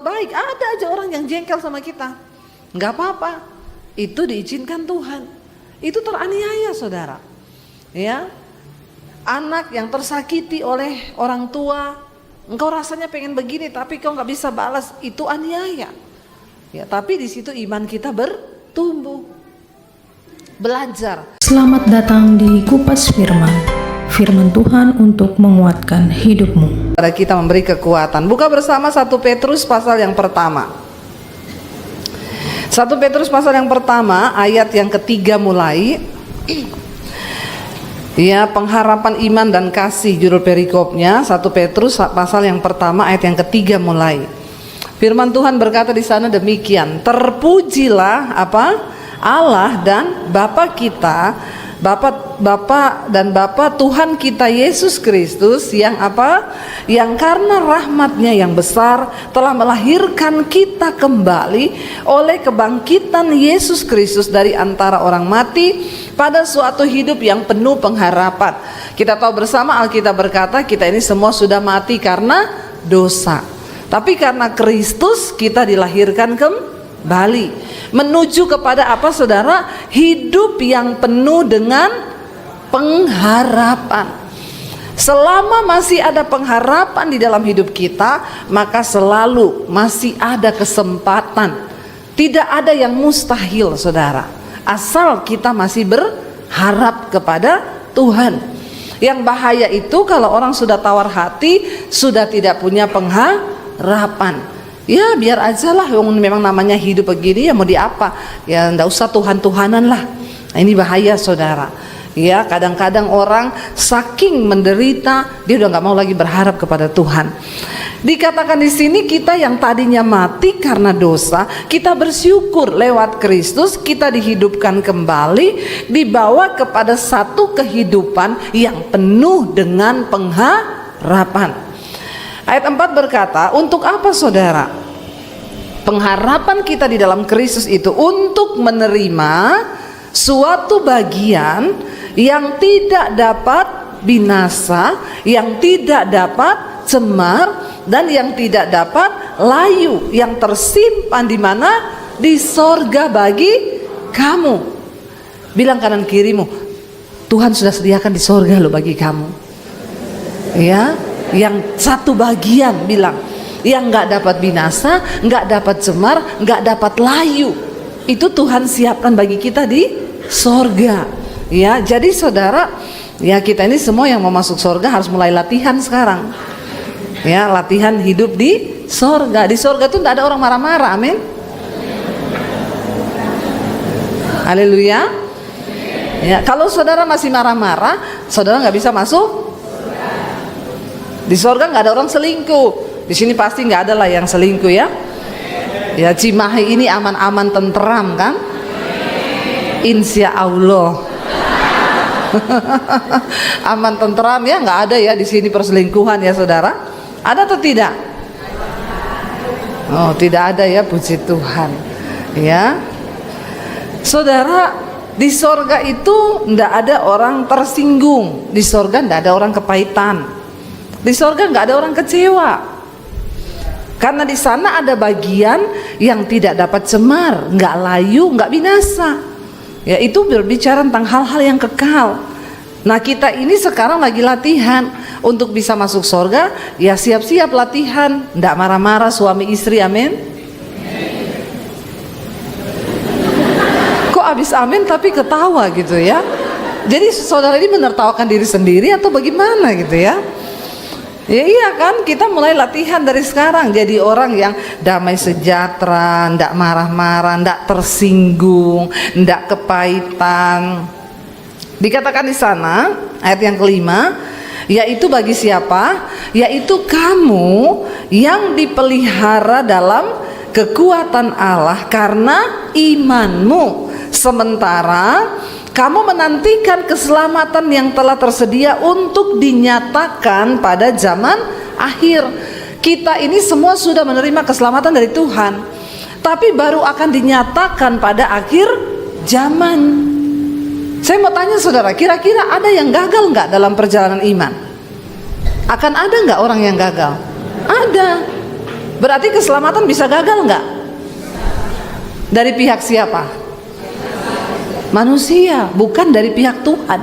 Baik, ada aja orang yang jengkel sama kita. Nggak apa-apa, itu diizinkan Tuhan. Itu teraniaya, saudara. Ya, anak yang tersakiti oleh orang tua, engkau rasanya pengen begini, tapi kau nggak bisa balas, itu aniaya. Ya, tapi di situ iman kita bertumbuh, belajar. Selamat datang di Kupas Firman, Firman Tuhan untuk menguatkan hidupmu. Kita memberi kekuatan. Buka bersama 1 Petrus pasal yang pertama. 1 Petrus pasal yang pertama, ayat yang ketiga mulai. Ya, pengharapan iman dan kasih, judul perikopnya. 1 Petrus pasal yang pertama, ayat yang ketiga mulai. Firman Tuhan berkata di sana demikian. Terpujilah Allah dan Bapa kita, Bapa Tuhan kita Yesus Kristus yang yang karena rahmatnya yang besar telah melahirkan kita kembali oleh kebangkitan Yesus Kristus dari antara orang mati pada suatu hidup yang penuh pengharapan. Kita tahu bersama, Alkitab berkata kita ini semua sudah mati karena dosa, tapi karena Kristus kita dilahirkan kembali menuju kepada saudara? Hidup yang penuh dengan pengharapan. Selama masih ada pengharapan di dalam hidup kita, maka selalu masih ada kesempatan. Tidak ada yang mustahil, saudara, asal kita masih berharap kepada Tuhan. Yang bahaya itu kalau orang sudah tawar hati, sudah tidak punya pengharapan. Ya biar aja lah, memang namanya hidup begini, ya mau diapa, ya ndak usah Tuhan-Tuhanan lah. Nah, ini bahaya, saudara. Ya, kadang-kadang orang saking menderita, dia udah nggak mau lagi berharap kepada Tuhan. Dikatakan di sini kita yang tadinya mati karena dosa, kita bersyukur lewat Kristus kita dihidupkan kembali, dibawa kepada satu kehidupan yang penuh dengan pengharapan. Ayat 4 berkata, untuk apa, saudara? Pengharapan kita di dalam Kristus itu untuk menerima suatu bagian yang tidak dapat binasa, yang tidak dapat cemar, dan yang tidak dapat layu, yang tersimpan di mana? Di sorga bagi kamu. Bilang kanan kirimu, Tuhan sudah sediakan di sorga loh bagi kamu. Ya, yang satu bagian, bilang yang nggak dapat binasa, nggak dapat cemar, nggak dapat layu, itu Tuhan siapkan bagi kita di sorga. Ya, jadi saudara, ya kita ini semua yang mau masuk sorga harus mulai latihan sekarang. Ya, latihan hidup di sorga. Di sorga itu nggak ada orang marah-marah, amin. Haleluya. Ya, kalau saudara masih marah-marah, saudara nggak bisa masuk. Di sorga nggak ada orang selingkuh. Di sini pasti nggak ada lah yang selingkuh, ya. Ya, Cimahi ini aman-aman tenteram kan? Insya Allah. Aman tenteram, ya, nggak ada ya di sini perselingkuhan, ya saudara. Ada atau tidak? Oh, tidak ada, ya, puji Tuhan. Ya, saudara, di sorga itu nggak ada orang tersinggung. Di sorga nggak ada orang kepahitan. Di sorga nggak ada orang kecewa, karena di sana ada bagian yang tidak dapat cemar, nggak layu, nggak binasa. Ya, itu berbicara tentang hal-hal yang kekal. Nah, kita ini sekarang lagi latihan untuk bisa masuk sorga. Ya, siap-siap latihan, nggak marah-marah suami istri, amin. Kok abis amin tapi ketawa gitu, ya? Jadi saudara ini menertawakan diri sendiri atau bagaimana gitu, ya? Ya iya kan, kita mulai latihan dari sekarang jadi orang yang damai sejahtera, ndak marah-marah, ndak tersinggung, ndak kepahitan. Dikatakan di sana ayat yang kelima, yaitu bagi siapa? Yaitu kamu yang dipelihara dalam kekuatan Allah karena imanmu, sementara kamu menantikan keselamatan yang telah tersedia untuk dinyatakan pada zaman akhir. Kita ini semua sudah menerima keselamatan dari Tuhan, tapi baru akan dinyatakan pada akhir zaman. Saya mau tanya saudara, kira-kira ada yang gagal nggak dalam perjalanan iman? Akan ada nggak orang yang gagal? Ada. Berarti keselamatan bisa gagal nggak? Dari pihak siapa? Manusia, bukan dari pihak Tuhan.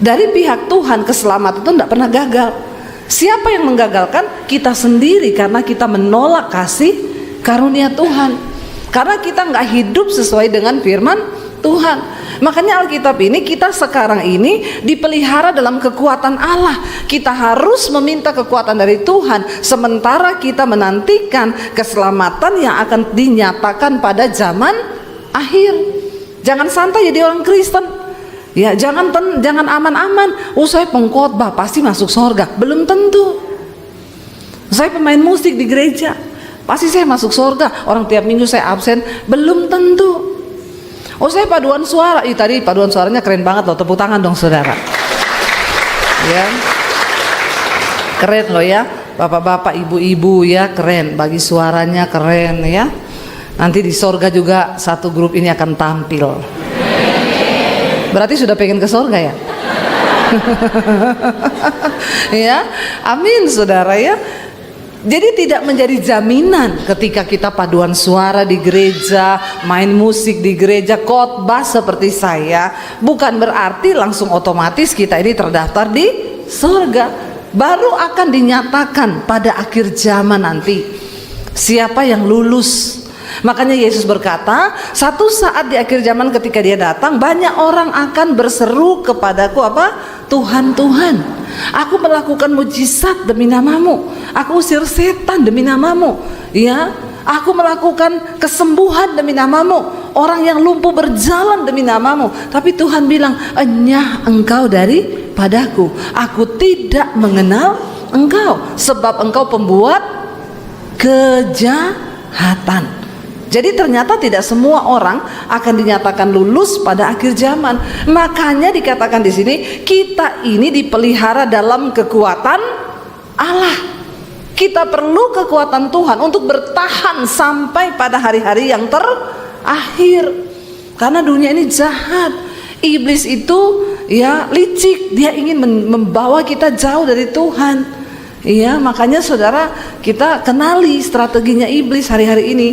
Dari pihak Tuhan keselamatan itu tidak pernah gagal. Siapa yang menggagalkan? Kita sendiri, karena kita menolak kasih karunia Tuhan, karena kita nggak hidup sesuai dengan firman Tuhan. Makanya Alkitab ini, kita sekarang ini dipelihara dalam kekuatan Allah. Kita harus meminta kekuatan dari Tuhan, sementara kita menantikan keselamatan yang akan dinyatakan pada zaman akhir. Jangan santai jadi orang Kristen. Ya, jangan aman-aman. Oh, saya pengkhotbah pasti masuk surga. Belum tentu. Saya pemain musik di gereja, pasti saya masuk surga. Orang tiap minggu saya absen. Belum tentu. Oh, saya paduan suara. Tadi paduan suaranya keren banget loh. Tepuk tangan dong saudara. Ya, keren loh ya. Bapak-bapak, ibu-ibu ya, keren. Bagi suaranya keren ya. Nanti di surga juga satu grup ini akan tampil. Berarti sudah pengen ke surga ya? Ya, amin saudara ya. Jadi tidak menjadi jaminan ketika kita paduan suara di gereja, main musik di gereja, khotbah seperti saya, bukan berarti langsung otomatis kita ini terdaftar di surga. Baru akan dinyatakan pada akhir zaman nanti siapa yang lulus. Makanya Yesus berkata, satu saat di akhir zaman ketika dia datang, banyak orang akan berseru kepadaku apa? Tuhan, Tuhan, aku melakukan mujizat demi namamu, aku usir setan demi namamu, ya, aku melakukan kesembuhan demi namamu, orang yang lumpuh berjalan demi namamu. Tapi Tuhan bilang, enyah engkau daripadaku, aku tidak mengenal engkau, sebab engkau pembuat kejahatan. Jadi ternyata tidak semua orang akan dinyatakan lulus pada akhir zaman. Makanya dikatakan di sini, kita ini dipelihara dalam kekuatan Allah. Kita perlu kekuatan Tuhan untuk bertahan sampai pada hari-hari yang terakhir. Karena dunia ini jahat. Iblis itu ya licik, dia ingin membawa kita jauh dari Tuhan. Iya, makanya saudara, kita kenali strateginya iblis hari-hari ini.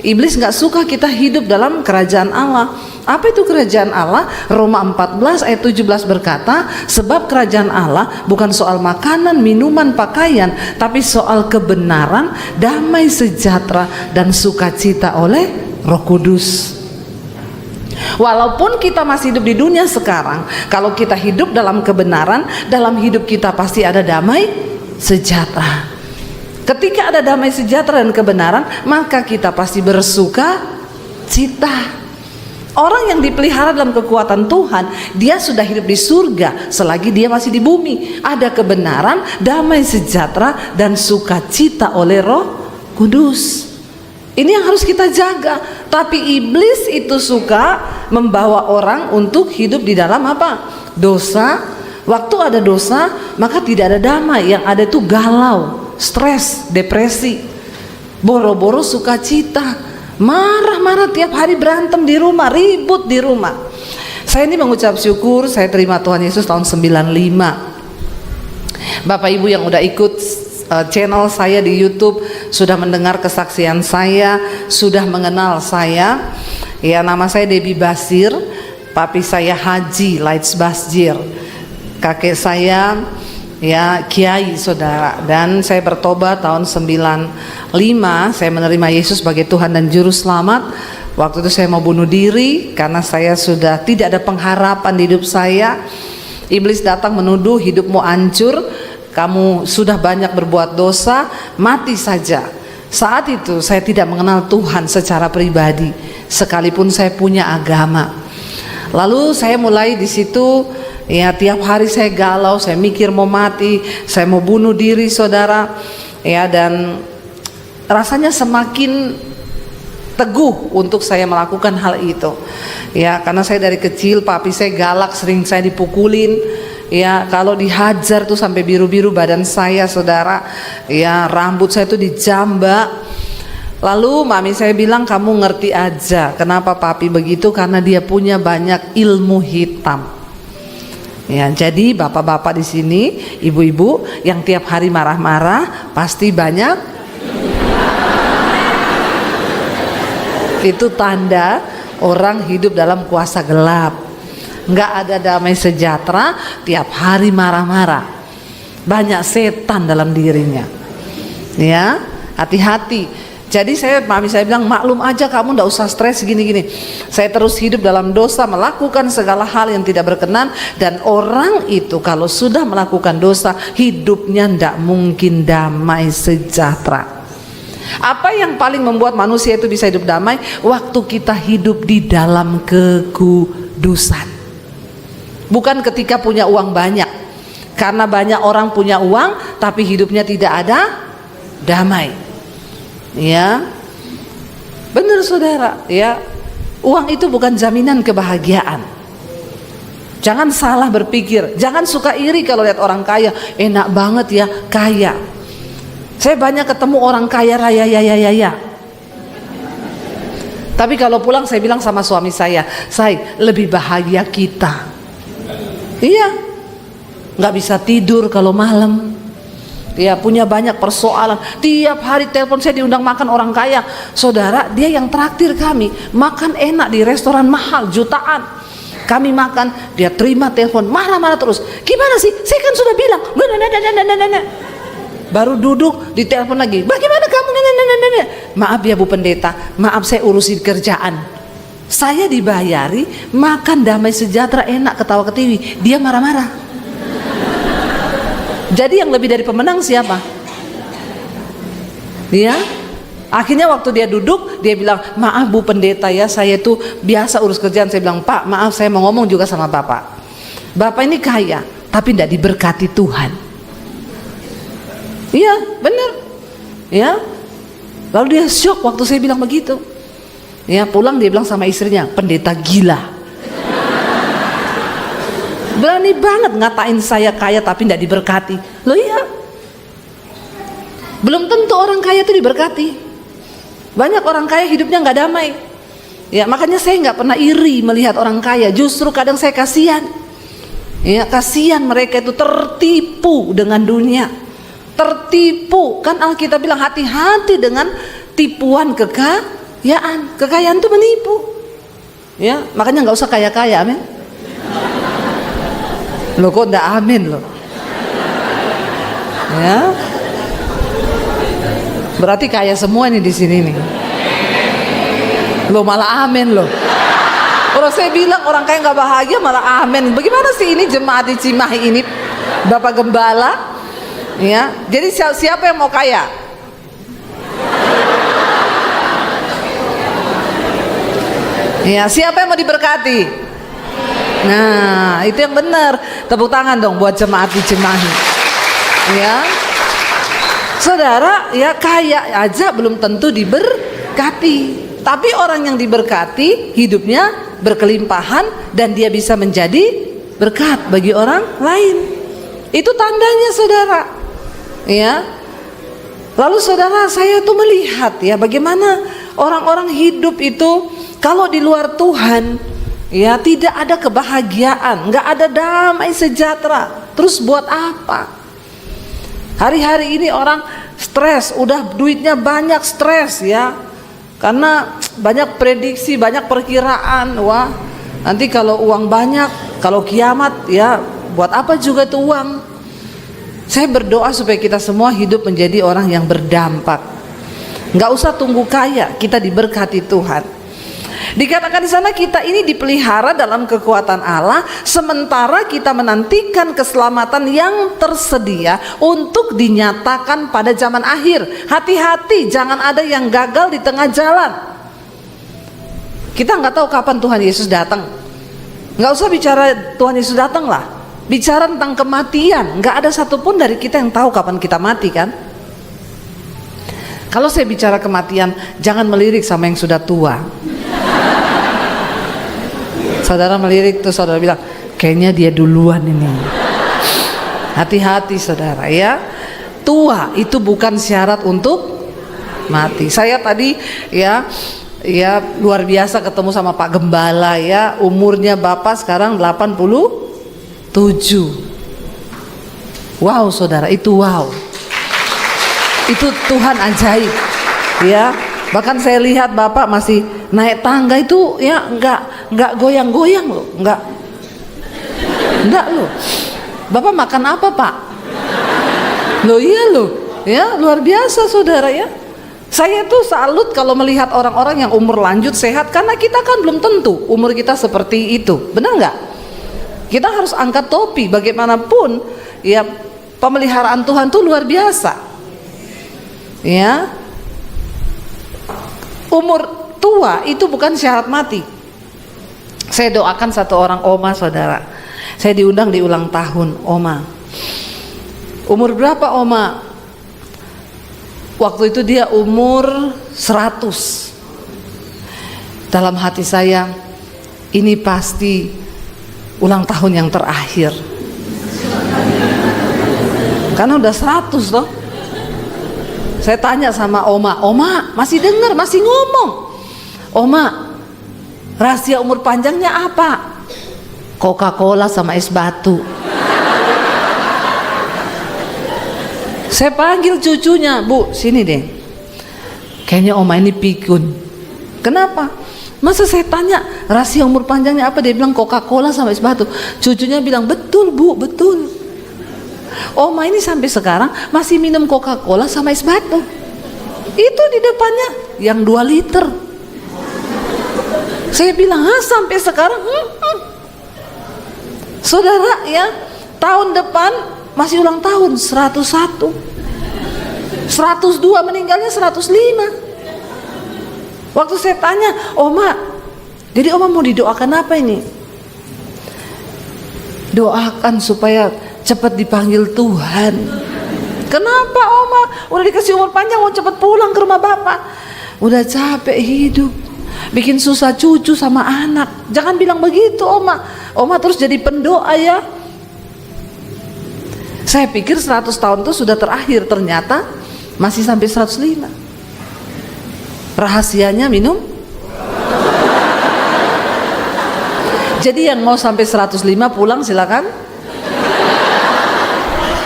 Iblis gak suka kita hidup dalam kerajaan Allah. Apa itu kerajaan Allah? Roma 14 ayat 17 berkata, sebab kerajaan Allah bukan soal makanan, minuman, pakaian, tapi soal kebenaran, damai sejahtera, dan sukacita oleh Roh Kudus. Walaupun kita masih hidup di dunia sekarang, kalau kita hidup dalam kebenaran, dalam hidup kita pasti ada damai sejahtera. Ketika ada damai sejahtera dan kebenaran, maka kita pasti bersuka cita. Orang yang dipelihara dalam kekuatan Tuhan, dia sudah hidup di surga selagi dia masih di bumi. Ada kebenaran, damai sejahtera, dan sukacita oleh Roh Kudus. Ini yang harus kita jaga. Tapi iblis itu suka membawa orang untuk hidup di dalam apa? Dosa. Waktu ada dosa, maka tidak ada damai. Yang ada itu galau, stres, depresi, boro-boro sukacita, marah-marah tiap hari, berantem di rumah, ribut di rumah. Saya ini mengucap syukur, saya terima Tuhan Yesus tahun 95. Bapak Ibu yang udah ikut channel saya di YouTube sudah mendengar kesaksian saya, sudah mengenal saya. Ya, nama saya Debbie Basir, papi saya Haji Lights Basjir, kakek saya ya Kiai saudara. Dan saya bertobat tahun 95. Saya menerima Yesus sebagai Tuhan dan Juru Selamat. Waktu itu saya mau bunuh diri karena saya sudah tidak ada pengharapan di hidup saya. Iblis datang menuduh, hidupmu hancur, kamu sudah banyak berbuat dosa, mati saja. Saat itu saya tidak mengenal Tuhan secara pribadi, sekalipun saya punya agama. Lalu saya mulai di situ. Ya, tiap hari saya galau, saya mikir mau mati, saya mau bunuh diri saudara. Ya, dan rasanya semakin teguh untuk saya melakukan hal itu. Ya, karena saya dari kecil papi saya galak, sering saya dipukulin. Ya, kalau dihajar tuh sampai biru-biru badan saya saudara. Ya, rambut saya tuh dijambak. Lalu mami saya bilang, kamu ngerti aja kenapa papi begitu, karena dia punya banyak ilmu hitam. Ya, jadi bapak-bapak di sini, ibu-ibu yang tiap hari marah-marah, pasti banyak Itu tanda orang hidup dalam kuasa gelap. Nggak ada damai sejahtera, tiap hari marah-marah. Banyak setan dalam dirinya. Ya, hati-hati. Jadi mami saya bilang, maklum aja kamu nggak usah stres gini-gini. Saya terus hidup dalam dosa, melakukan segala hal yang tidak berkenan. Dan orang itu kalau sudah melakukan dosa, hidupnya nggak mungkin damai sejahtera. Apa yang paling membuat manusia itu bisa hidup damai? Waktu kita hidup di dalam kekudusan. Bukan ketika punya uang banyak. Karena banyak orang punya uang tapi hidupnya tidak ada damai. Ya, benar saudara. Ya, uang itu bukan jaminan kebahagiaan. Jangan salah berpikir. Jangan suka iri kalau lihat orang kaya. Enak banget ya kaya. Saya banyak ketemu orang kaya raya. Tapi kalau pulang saya bilang sama suami saya lebih bahagia kita. Iya, nggak bisa tidur kalau malam. Dia punya banyak persoalan. Tiap hari telepon saya, diundang makan orang kaya. Saudara, dia yang traktir kami. Makan enak di restoran mahal, jutaan. Kami makan, dia terima telepon, marah-marah terus. Gimana sih? Saya kan sudah bilang. Baru duduk, ditelepon lagi. Bagaimana kamu? Maaf ya Bu Pendeta, maaf saya urusin kerjaan. Saya dibayari, makan damai sejahtera, enak, ketawa ketiwi. Dia marah-marah. Jadi yang lebih dari pemenang siapa? Dia. Akhirnya waktu dia duduk, dia bilang, maaf Bu Pendeta ya, saya tuh biasa urus kerjaan. Saya bilang, Pak maaf, saya mau ngomong juga sama Bapak. Bapak ini kaya, tapi tidak diberkati Tuhan. Iya, benar. Ya. Lalu dia syok waktu saya bilang begitu. Ya, pulang dia bilang sama istrinya, pendeta gila. Berani banget ngatain saya kaya tapi tidak diberkati. Loh iya, belum tentu orang kaya itu diberkati. Banyak orang kaya hidupnya nggak damai. Ya, makanya saya nggak pernah iri melihat orang kaya. Justru kadang saya kasihan. Ya, kasihan mereka itu tertipu dengan dunia. Tertipu. Kan Alkitab bilang hati-hati dengan tipuan kekayaan. Kekayaan itu menipu. Ya, makanya nggak usah kaya-kaya, amin. Loh kok enggak amin loh? Ya. Berarti kaya semua nih di sini nih. Loh malah amin loh. Kalau saya bilang orang kaya nggak bahagia malah amin. Bagaimana sih ini jemaat di Cimahi ini, Bapak Gembala? Ya. Jadi siapa yang mau kaya? Ya, siapa yang mau diberkati? Nah, itu yang benar. Tepuk tangan dong buat jemaat di Cimahi. Ya. Saudara, ya kaya aja belum tentu diberkati. Tapi orang yang diberkati hidupnya berkelimpahan dan dia bisa menjadi berkat bagi orang lain. Itu tandanya saudara. Ya. Lalu saudara, saya tuh melihat ya bagaimana orang-orang hidup itu kalau di luar Tuhan, ya tidak ada kebahagiaan, nggak ada damai sejahtera. Terus buat apa? Hari-hari ini orang stres, udah duitnya banyak stres ya, karena banyak prediksi, banyak perkiraan. Wah, nanti kalau uang banyak, kalau kiamat ya buat apa juga itu uang? Saya berdoa supaya kita semua hidup menjadi orang yang berdampak. Nggak usah tunggu kaya, kita diberkati Tuhan. Dikatakan di sana kita ini dipelihara dalam kekuatan Allah, sementara kita menantikan keselamatan yang tersedia untuk dinyatakan pada zaman akhir. Hati-hati, jangan ada yang gagal di tengah jalan. Kita nggak tahu kapan Tuhan Yesus datang. Nggak usah bicara Tuhan Yesus datang lah. Bicara tentang kematian, nggak ada satupun dari kita yang tahu kapan kita mati kan? Kalau saya bicara kematian, jangan melirik sama yang sudah tua. Saudara melirik tuh, saudara bilang, kayaknya dia duluan ini. Hati-hati saudara ya. Tua itu bukan syarat untuk mati. Saya tadi ya luar biasa ketemu sama Pak Gembala ya. Umurnya Bapak sekarang 87. Wow saudara, itu wow. Itu Tuhan ajaib ya. Bahkan saya lihat Bapak masih naik tangga itu ya nggak goyang-goyang loh, nggak loh. Bapak makan apa Pak? Loh iya loh, ya luar biasa saudara ya. Saya tuh salut kalau melihat orang-orang yang umur lanjut sehat, karena kita kan belum tentu umur kita seperti itu, benar nggak? Kita harus angkat topi bagaimanapun ya, pemeliharaan Tuhan tuh luar biasa ya. Umur tua itu bukan syarat mati. Saya doakan satu orang oma saudara, saya diundang di ulang tahun oma. Umur berapa oma? Waktu itu dia umur 100. Dalam hati saya, ini pasti ulang tahun yang terakhir, karena udah 100 loh. Saya tanya sama oma, oma masih dengar, masih ngomong. Oma, rahasia umur panjangnya apa? Coca-Cola sama es batu. Saya panggil cucunya, Bu, sini deh. Kayaknya oma ini pikun. Kenapa? Masa saya tanya rahasia umur panjangnya apa, dia bilang Coca-Cola sama es batu. Cucunya bilang, betul Bu, betul. Oma ini sampai sekarang masih minum Coca-Cola sama es batu. Itu di depannya yang 2 liter. Saya bilang, sampai sekarang? Saudara ya, tahun depan masih ulang tahun 101, 102, meninggalnya 105. Waktu saya tanya, Oma, jadi Oma mau didoakan apa ini? Doakan supaya cepat dipanggil Tuhan. Kenapa Oma? Udah dikasih umur panjang mau cepat pulang ke rumah Bapak. Udah capek hidup, bikin susah cucu sama anak. Jangan bilang begitu Oma. Oma terus jadi pendoa ya. Saya pikir 100 tahun itu sudah terakhir, ternyata masih sampai 105. Rahasianya minum. Jadi yang mau sampai 105 pulang silakan.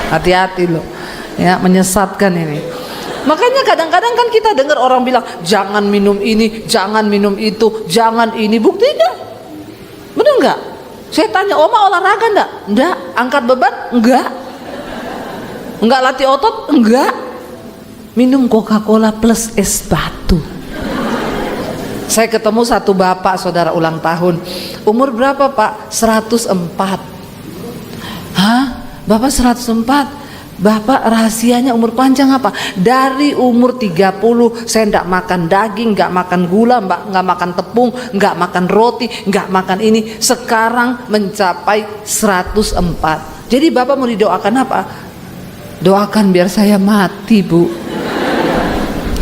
Hati-hati loh ya, menyesatkan ini. Makanya kadang-kadang kan kita dengar orang bilang jangan minum ini, jangan minum itu, jangan ini. Buktinya bener nggak? Saya tanya, Oma olahraga enggak? Enggak. Angkat beban? Enggak. Enggak latih otot? Enggak. Minum Coca-Cola plus es batu. Saya ketemu satu bapak saudara ulang tahun. Umur berapa Pak? 104. Hah? Bapak 104? Bapak rahasianya umur panjang apa? Dari umur 30 saya enggak makan daging, enggak makan gula, enggak makan tepung, enggak makan roti, enggak makan ini. Sekarang mencapai 104. Jadi Bapak mau didoakan apa? Doakan biar saya mati Bu.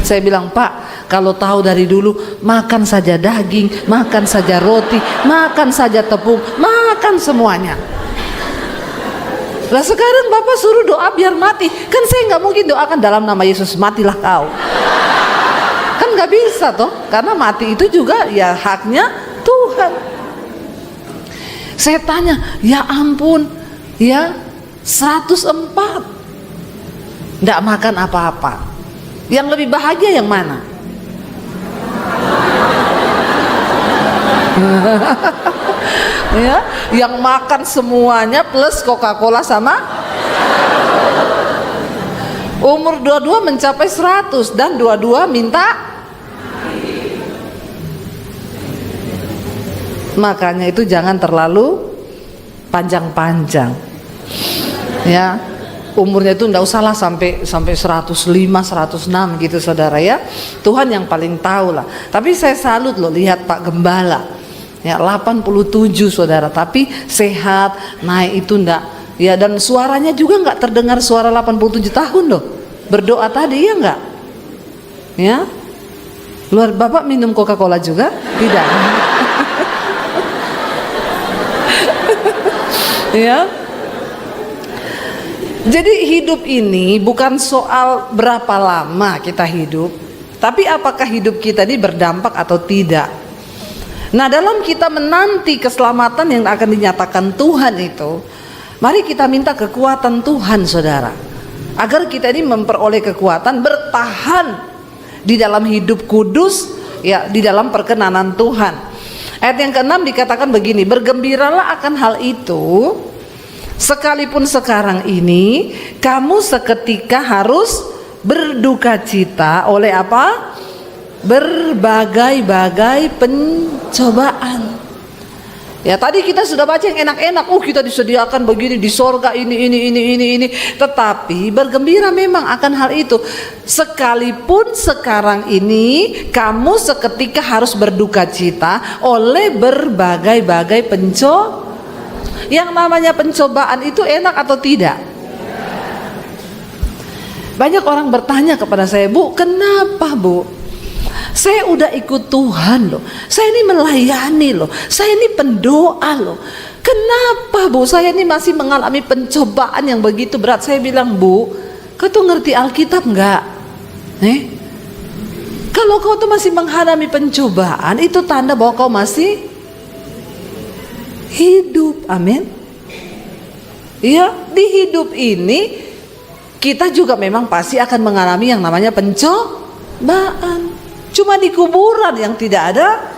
Saya bilang, Pak, kalau tahu dari dulu makan saja daging, makan saja roti, makan saja tepung, makan semuanya. Lah sekarang Bapak suruh doa biar mati. Kan saya nggak mungkin doakan dalam nama Yesus matilah kau. Kan nggak bisa toh, karena mati itu juga ya haknya Tuhan. Saya tanya, ya ampun, ya 104 nggak makan apa-apa. Yang lebih bahagia yang mana? Ya, yang makan semuanya plus Coca-Cola sama umur 22 mencapai 100 dan 22 minta. Makanya itu jangan terlalu panjang-panjang ya, umurnya itu enggak usahlah sampai 105, 106 gitu saudara ya. Tuhan yang paling tahu lah. Tapi saya salut loh lihat Pak Gembala ya, 87 saudara, tapi sehat, naik itu enggak ya, dan suaranya juga enggak terdengar suara 87 tahun loh. Berdoa tadi ya enggak? Ya. Luar Bapak minum Coca-Cola juga? Tidak. Ya. Jadi hidup ini bukan soal berapa lama kita hidup, tapi apakah hidup kita ini berdampak atau tidak. Nah, dalam kita menanti keselamatan yang akan dinyatakan Tuhan itu, mari kita minta kekuatan Tuhan saudara, agar kita ini memperoleh kekuatan bertahan di dalam hidup kudus, ya, di dalam perkenanan Tuhan. Ayat yang ke-6 dikatakan begini, bergembiralah akan hal itu, sekalipun sekarang ini kamu seketika harus berduka cita oleh apa? Berbagai-bagai pencobaan. Ya, tadi kita sudah baca yang enak-enak. Kita disediakan begini di sorga, ini. Tetapi bergembira memang akan hal itu. Sekalipun sekarang ini kamu seketika harus berduka cita oleh berbagai-bagai pencobaan. Yang namanya pencobaan itu enak atau tidak? Banyak orang bertanya kepada saya, Bu, kenapa Bu? Saya udah ikut Tuhan loh, saya ini melayani loh, saya ini pendoa loh, kenapa Bu saya ini masih mengalami pencobaan yang begitu berat? Saya bilang, Bu, kau tuh ngerti Alkitab enggak? Kalau kau tuh masih menghadapi pencobaan, itu tanda bahwa kau masih hidup. Amin. Ya, di hidup ini kita juga memang pasti akan mengalami yang namanya pencobaan. Cuma di kuburan yang tidak ada.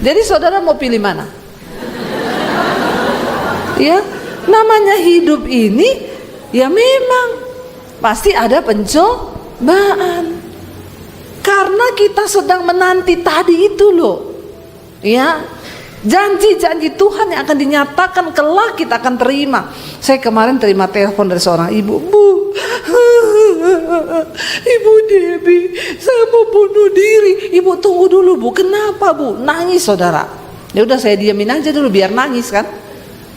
Jadi saudara mau pilih mana? Ya, namanya hidup ini ya memang pasti ada pencobaan. Karena kita sedang menanti tadi itu loh. Ya, janji-janji Tuhan yang akan dinyatakan kelak kita akan terima. Saya kemarin terima telepon dari seorang ibu, Bu, Ibu Debbie, saya mau bunuh diri. Ibu tunggu dulu Bu, kenapa Bu? Nangis saudara. Ya udah saya diamin aja dulu biar nangis kan.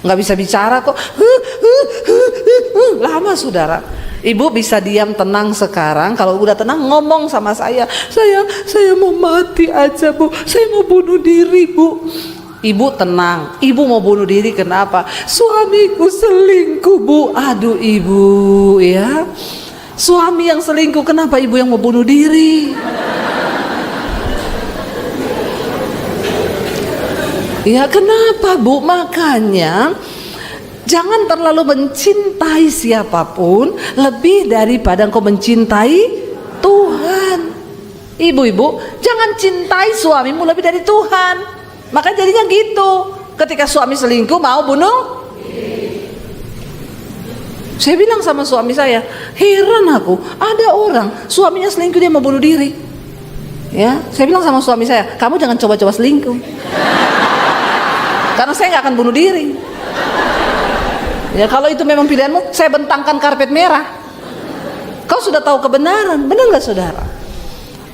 Nggak bisa bicara kok. Lama saudara. Ibu bisa diam tenang sekarang. Kalau udah tenang ngomong sama saya mau mati aja Bu, saya mau bunuh diri Bu. Ibu tenang, ibu mau bunuh diri kenapa? Suamiku selingkuh Bu. Aduh ibu ya, suami yang selingkuh, kenapa ibu yang mau bunuh diri? Ya kenapa Bu? Makanya jangan terlalu mencintai siapapun lebih daripada engkau mencintai Tuhan. Ibu-ibu, jangan cintai suamimu lebih dari Tuhan. Maka jadinya gitu, ketika suami selingkuh mau bunuh. Saya bilang sama suami saya, heran aku, ada orang suaminya selingkuh dia mau bunuh diri. Ya, saya bilang sama suami saya, kamu jangan coba-coba selingkuh, karena saya nggak akan bunuh diri. Ya kalau itu memang pilihanmu, saya bentangkan karpet merah. Kau sudah tahu kebenaran, benar nggak saudara?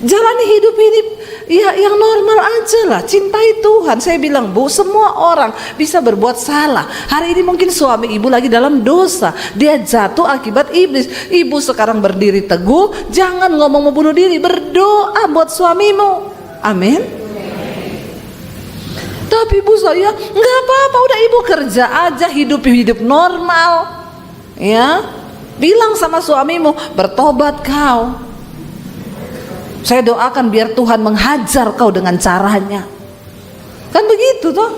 Jalani hidup ini ya yang normal aja lah, cintai Tuhan. Saya bilang, Bu, semua orang bisa berbuat salah. Hari ini mungkin suami ibu lagi dalam dosa, dia jatuh akibat iblis. Ibu sekarang berdiri teguh, jangan ngomong mau bunuh diri, berdoa buat suamimu. Amin. Tapi Bu saya nggak apa-apa, udah ibu kerja aja, hidup normal. Ya, bilang sama suamimu, bertobat kau. Saya doakan biar Tuhan menghajar kau dengan caranya. Kan begitu toh?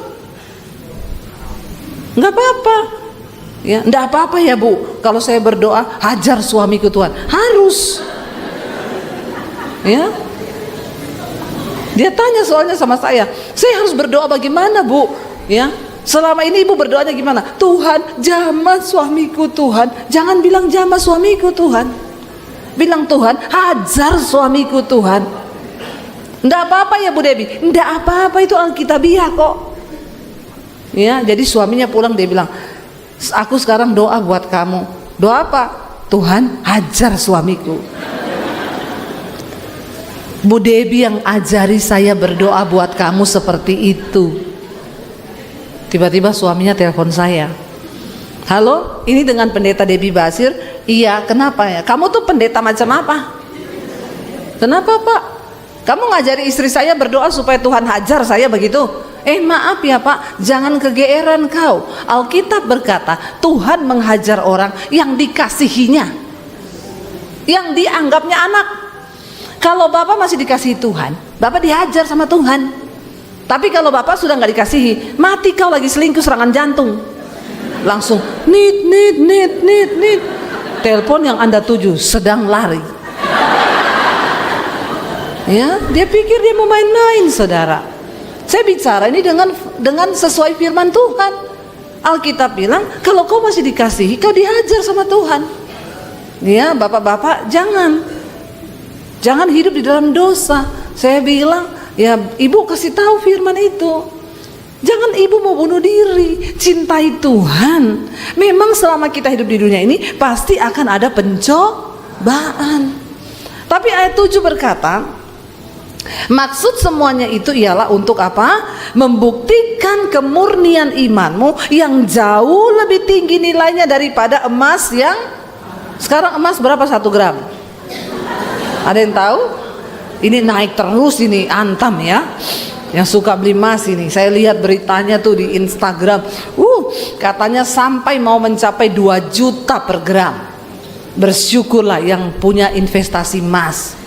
Nggak apa-apa. Ya, nggak apa-apa ya Bu. Kalau saya berdoa, hajar suamiku Tuhan. Harus. Ya. Dia tanya soalnya sama saya harus berdoa bagaimana Bu? Ya. Selama ini ibu berdoanya gimana? Tuhan, jamah suamiku Tuhan. Jangan bilang jamah suamiku Tuhan. Bilang Tuhan, hajar suamiku Tuhan. Nggak apa-apa ya Bu Debbie, nggak apa-apa, itu Alkitabiah kok. Ya, jadi suaminya pulang dia bilang, aku sekarang doa buat kamu. Doa apa? Tuhan, hajar suamiku. Bu Debbie yang ajari saya berdoa buat kamu seperti itu. Tiba-tiba suaminya telepon saya. Halo, ini dengan pendeta Debbie Basir. Iya, kenapa ya? Kamu tuh pendeta macam apa? Kenapa Pak? Kamu ngajari istri saya berdoa supaya Tuhan hajar saya begitu? Maaf ya Pak, jangan kegeeran kau. Alkitab berkata, Tuhan menghajar orang yang dikasihinya, yang dianggapnya anak. Kalau Bapak masih dikasihi Tuhan, Bapak dihajar sama Tuhan. Tapi kalau Bapak sudah nggak dikasihi, mati kau lagi selingkuh serangan jantung. Langsung nit. Telepon yang Anda tuju sedang lari. Ya, dia pikir dia mau main-main, saudara. Saya bicara ini dengan sesuai firman Tuhan. Alkitab bilang, kalau kau masih dikasihi, kau dihajar sama Tuhan. Ya, bapak-bapak, jangan hidup di dalam dosa. Saya bilang, ya ibu kasih tahu firman itu. Jangan ibu mau bunuh diri, cintai Tuhan. Memang selama kita hidup di dunia ini pasti akan ada pencobaan. Tapi ayat 7 berkata, maksud semuanya itu ialah untuk apa? Membuktikan kemurnian imanmu yang jauh lebih tinggi nilainya daripada emas yang sekarang emas berapa 1 gram? Ada yang tahu? Ini naik terus ini, antam ya. Yang suka beli emas ini, saya lihat beritanya tuh di Instagram. Katanya sampai mau mencapai 2 juta per gram. Bersyukurlah yang punya investasi emas.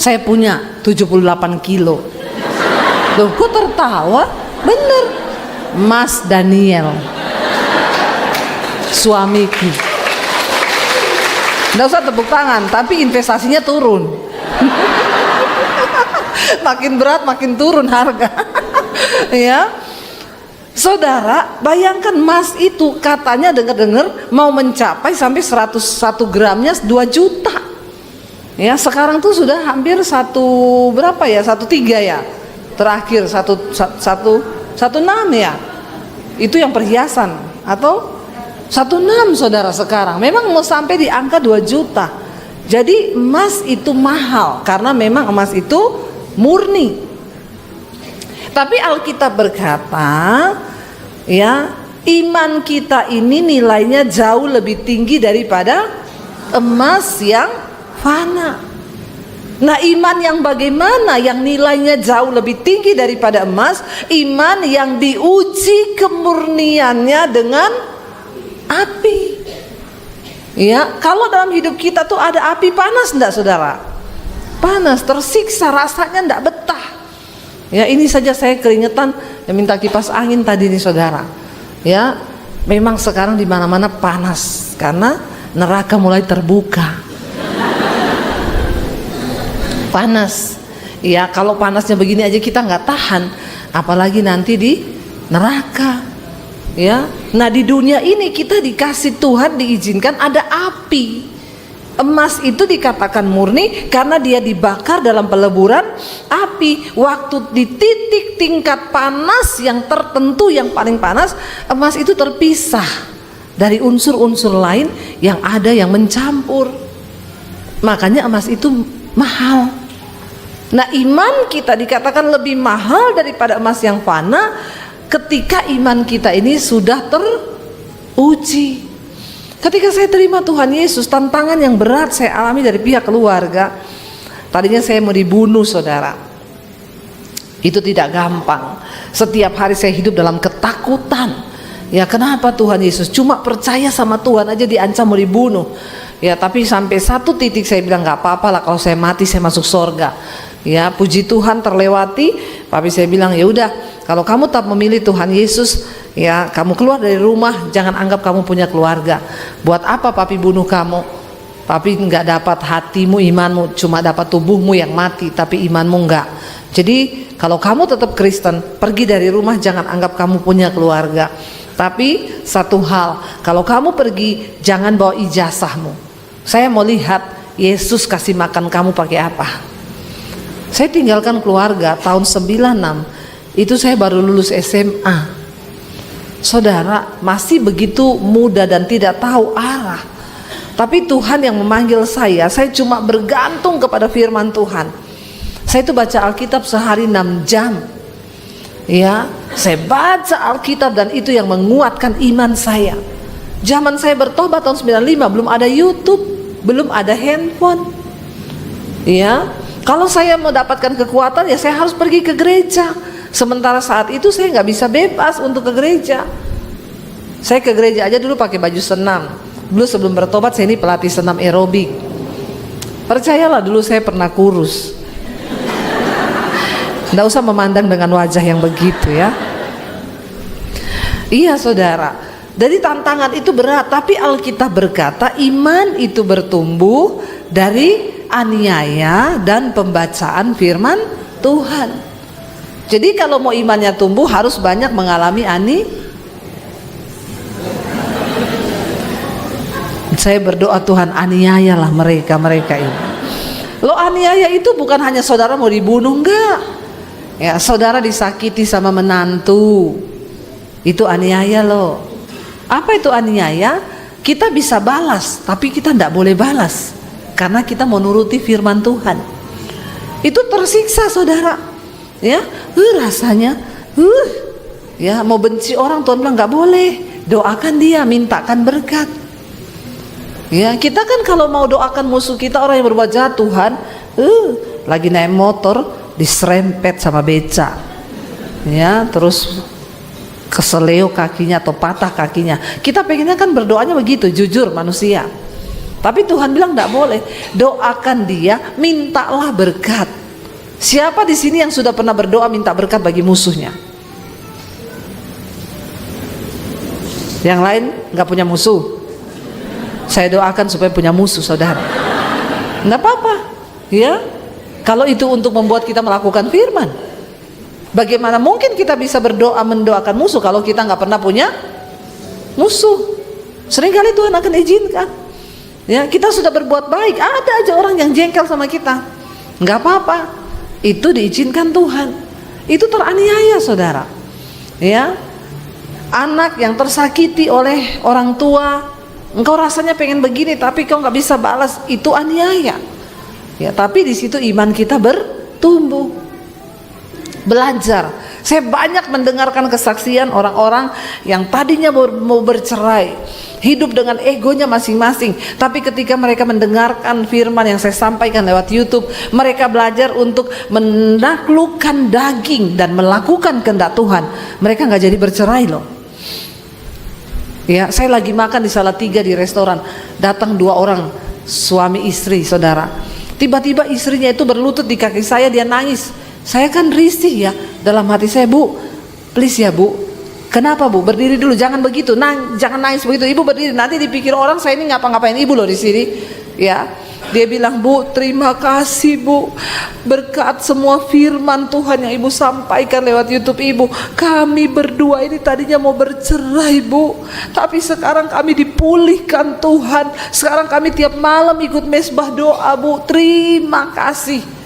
Saya punya 78 kilo. Loh, kok tertawa? Bener, Mas Daniel, suamiku. Nggak usah tepuk tangan, tapi investasinya turun. Makin berat makin turun harga. Ya, saudara, bayangkan emas itu katanya dengar-dengar mau mencapai sampai 101 gramnya 2 juta. Ya, sekarang tuh sudah hampir 1,3 ya. Terakhir 1,16 ya. Itu yang perhiasan, atau 1,6 saudara sekarang. Memang mau sampai di angka 2 juta. Jadi emas itu mahal karena memang emas itu murni. Tapi Alkitab berkata, ya, iman kita ini nilainya jauh lebih tinggi daripada emas yang fana. Nah, iman yang bagaimana yang nilainya jauh lebih tinggi daripada emas? Iman yang diuji kemurniannya dengan api. Ya, kalau dalam hidup kita tuh ada api panas enggak, saudara? Panas, tersiksa, rasanya enggak betah. Ya, ini saja saya keringetan yang minta kipas angin tadi nih, saudara. Ya, memang sekarang di mana-mana panas karena neraka mulai terbuka. Panas. Ya, kalau panasnya begini aja kita nggak tahan, apalagi nanti di neraka. Ya, nah di dunia ini kita dikasih Tuhan, diizinkan ada api. Emas itu dikatakan murni karena dia dibakar dalam peleburan api. Waktu di titik tingkat panas yang tertentu, yang paling panas, emas itu terpisah dari unsur-unsur lain yang ada yang mencampur. Makanya emas itu mahal. Nah, iman kita dikatakan lebih mahal daripada emas yang fana ketika iman kita ini sudah teruji. Ketika saya terima Tuhan Yesus, tantangan yang berat saya alami dari pihak keluarga. Tadinya saya mau dibunuh, saudara. Itu tidak gampang. Setiap hari saya hidup dalam ketakutan. Ya, kenapa Tuhan Yesus? Cuma percaya sama Tuhan aja diancam mau dibunuh. Ya, tapi sampai satu titik saya bilang nggak apa-apa lah, kalau saya mati saya masuk surga. Ya, puji Tuhan terlewati. Tapi saya bilang, ya udah, kalau kamu tetap memilih Tuhan Yesus, ya kamu keluar dari rumah, jangan anggap kamu punya keluarga. Buat apa papi bunuh kamu? Papi nggak dapat hatimu, imanmu, cuma dapat tubuhmu yang mati, tapi imanmu nggak. Jadi kalau kamu tetap Kristen, pergi dari rumah, jangan anggap kamu punya keluarga. Tapi satu hal, kalau kamu pergi, jangan bawa ijazahmu. Saya mau lihat Yesus kasih makan kamu pakai apa. Saya tinggalkan keluarga tahun 96. Itu saya baru lulus SMA. Saudara, masih begitu muda dan tidak tahu arah. Tapi Tuhan yang memanggil saya cuma bergantung kepada firman Tuhan. Saya itu baca Alkitab sehari 6 jam. Ya, saya baca Alkitab dan itu yang menguatkan iman saya. Zaman saya bertobat tahun 95, belum ada YouTube, belum ada handphone. Ya, kalau saya mau dapatkan kekuatan, ya saya harus pergi ke gereja. Sementara saat itu saya nggak bisa bebas untuk ke gereja. Saya ke gereja aja dulu pakai baju senam. Dulu sebelum bertobat saya ini pelatih senam aerobik. Percayalah, dulu saya pernah kurus. Nggak usah memandang dengan wajah yang begitu ya. Iya, saudara. Jadi tantangan itu berat, tapi Alkitab berkata iman itu bertumbuh dari aniaya dan pembacaan firman Tuhan. Jadi kalau mau imannya tumbuh harus banyak mengalami Saya berdoa, Tuhan aniayalah mereka ini. Lo aniaya itu bukan hanya saudara mau dibunuh, enggak. Ya, saudara disakiti sama menantu, itu aniaya lo. Apa itu aniaya? Kita bisa balas, tapi kita tidak boleh balas karena kita mau nuruti firman Tuhan. Itu tersiksa saudara, ya, rasanya, ya, mau benci orang, Tuhan bilang nggak boleh, doakan dia, mintakan berkat. Ya, kita kan kalau mau doakan musuh kita, orang yang berbuat jahat, Tuhan, lagi naik motor diserempet sama beca, ya, terus keseleo kakinya atau patah kakinya. Kita pengennya kan berdoanya begitu, jujur manusia. Tapi Tuhan bilang tidak boleh. Doakan dia, mintalah berkat. Siapa di sini yang sudah pernah berdoa minta berkat bagi musuhnya? Yang lain nggak punya musuh. Saya doakan supaya punya musuh, saudara. Nggak apa-apa, ya. Kalau itu untuk membuat kita melakukan firman. Bagaimana mungkin kita bisa berdoa mendoakan musuh kalau kita nggak pernah punya musuh? Seringkali Tuhan akan izinkan. Ya, kita sudah berbuat baik, ada aja orang yang jengkel sama kita. Nggak apa-apa, itu diizinkan Tuhan. Itu teraniaya, saudara. Ya, anak yang tersakiti oleh orang tua, engkau rasanya pengen begini tapi kau nggak bisa balas, itu aniaya. Ya, tapi di situ iman kita bertumbuh. Belajar. Saya banyak mendengarkan kesaksian orang-orang yang tadinya mau bercerai, hidup dengan egonya masing-masing, tapi ketika mereka mendengarkan firman yang saya sampaikan lewat YouTube, mereka belajar untuk menaklukkan daging dan melakukan kehendak Tuhan. Mereka nggak jadi bercerai loh. Ya, saya lagi makan di Salatiga di restoran, datang 2 orang suami istri, saudara. Tiba-tiba istrinya itu berlutut di kaki saya, dia nangis. Saya kan risih ya, dalam hati saya, Bu, please ya Bu, kenapa Bu, berdiri dulu, jangan begitu, jangan nangis begitu, Ibu berdiri, nanti dipikir orang saya ini ngapa-ngapain Ibu loh di sini, ya. Dia bilang, Bu, terima kasih Bu, berkat semua firman Tuhan yang Ibu sampaikan lewat YouTube Ibu, kami berdua ini tadinya mau bercerai Bu, tapi sekarang kami dipulihkan Tuhan, sekarang kami tiap malam ikut mesbah doa Bu, terima kasih.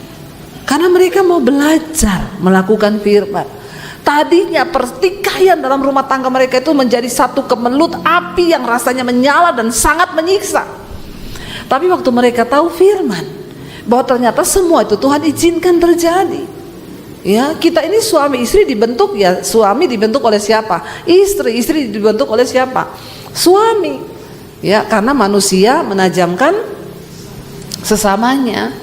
Karena mereka mau belajar melakukan firman. Tadinya pertikaian dalam rumah tangga mereka itu menjadi satu kemelut api yang rasanya menyala dan sangat menyiksa. Tapi waktu mereka tahu firman, bahwa ternyata semua itu Tuhan izinkan terjadi. Ya, kita ini suami istri dibentuk, ya suami dibentuk oleh siapa? Istri dibentuk oleh siapa? Suami. Ya, karena manusia menajamkan sesamanya.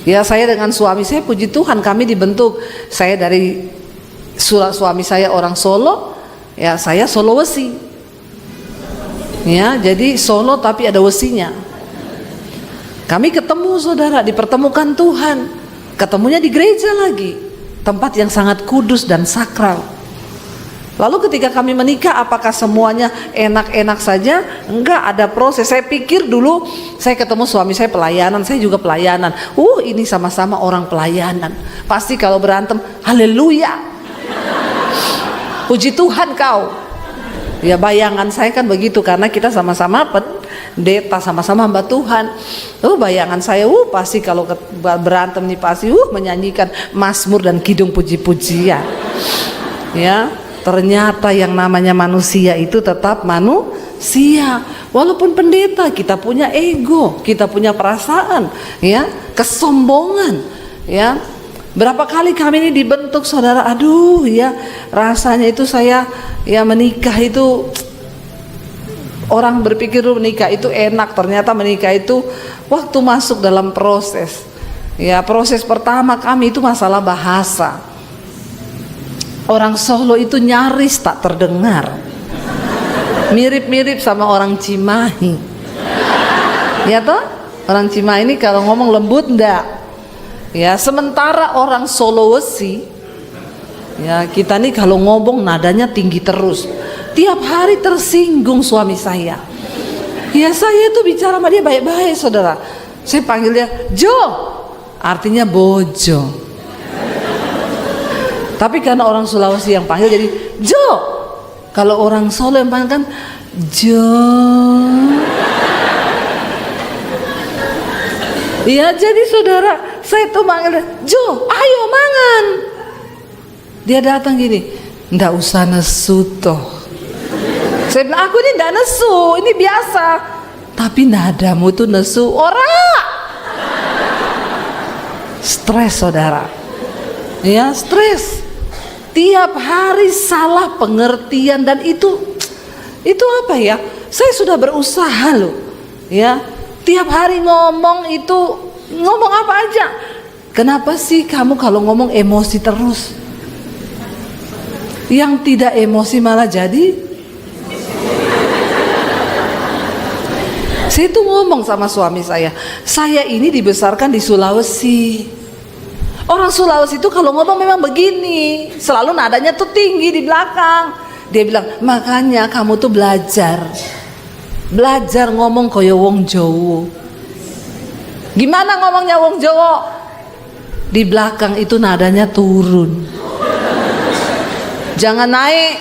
Ya, saya dengan suami saya, puji Tuhan kami dibentuk. Saya dari suami saya orang Solo, ya saya Sulawesi. Ya, jadi Solo tapi ada wesinya. Kami ketemu saudara, dipertemukan Tuhan. Ketemunya di gereja lagi, tempat yang sangat kudus dan sakral. Lalu ketika kami menikah, apakah semuanya enak-enak saja? Enggak, ada proses. Saya pikir dulu, saya ketemu suami saya pelayanan, saya juga pelayanan. Ini sama-sama orang pelayanan. Pasti kalau berantem, haleluya, puji Tuhan kau. Ya, bayangan saya kan begitu, karena kita sama-sama pendeta, sama-sama hamba Tuhan. Bayangan saya, pasti kalau berantem nih pasti menyanyikan mazmur dan kidung puji-pujian. Ya. Ternyata yang namanya manusia itu tetap manusia. Walaupun pendeta, kita punya ego, kita punya perasaan, ya, kesombongan, ya. Berapa kali kami ini dibentuk, saudara. Aduh, ya, rasanya itu saya, ya, menikah itu, orang berpikir menikah itu enak, ternyata menikah itu waktu masuk dalam proses. Ya, proses pertama kami itu masalah bahasa. Orang Solo itu nyaris tak terdengar, mirip-mirip sama orang Cimahi. Ya toh, orang Cimahi ini kalau ngomong lembut ndak. Ya, sementara orang Sulawesi, ya kita nih kalau ngomong nadanya tinggi terus. Tiap hari tersinggung suami saya. Ya, saya itu bicara sama dia baik-baik, saudara. Saya panggil dia Jo, artinya bojo. Tapi karena orang Sulawesi yang panggil jadi Jo. Kalau orang Solo yang panggil kan Jo. Iya, jadi saudara, saya tuh manggil dia, Jo, ayo mangan. Dia datang gini, ndak usah nesu toh. Saya bilang, aku ini ndak nesu, ini biasa. Tapi nadamu tuh nesu, ora. Stres saudara. Ya, stres. Tiap hari salah pengertian, dan itu apa ya? Saya sudah berusaha loh. Ya, tiap hari ngomong itu, ngomong apa aja. Kenapa sih kamu kalau ngomong emosi terus? Yang tidak emosi malah jadi. Saya tuh ngomong sama suami saya ini dibesarkan di Sulawesi. Orang Sulawesi itu kalau ngomong memang begini, selalu nadanya tuh tinggi di belakang. Dia bilang, makanya kamu tuh belajar ngomong kaya wong Jowo. Gimana ngomongnya wong Jowo? Di belakang itu nadanya turun, jangan naik.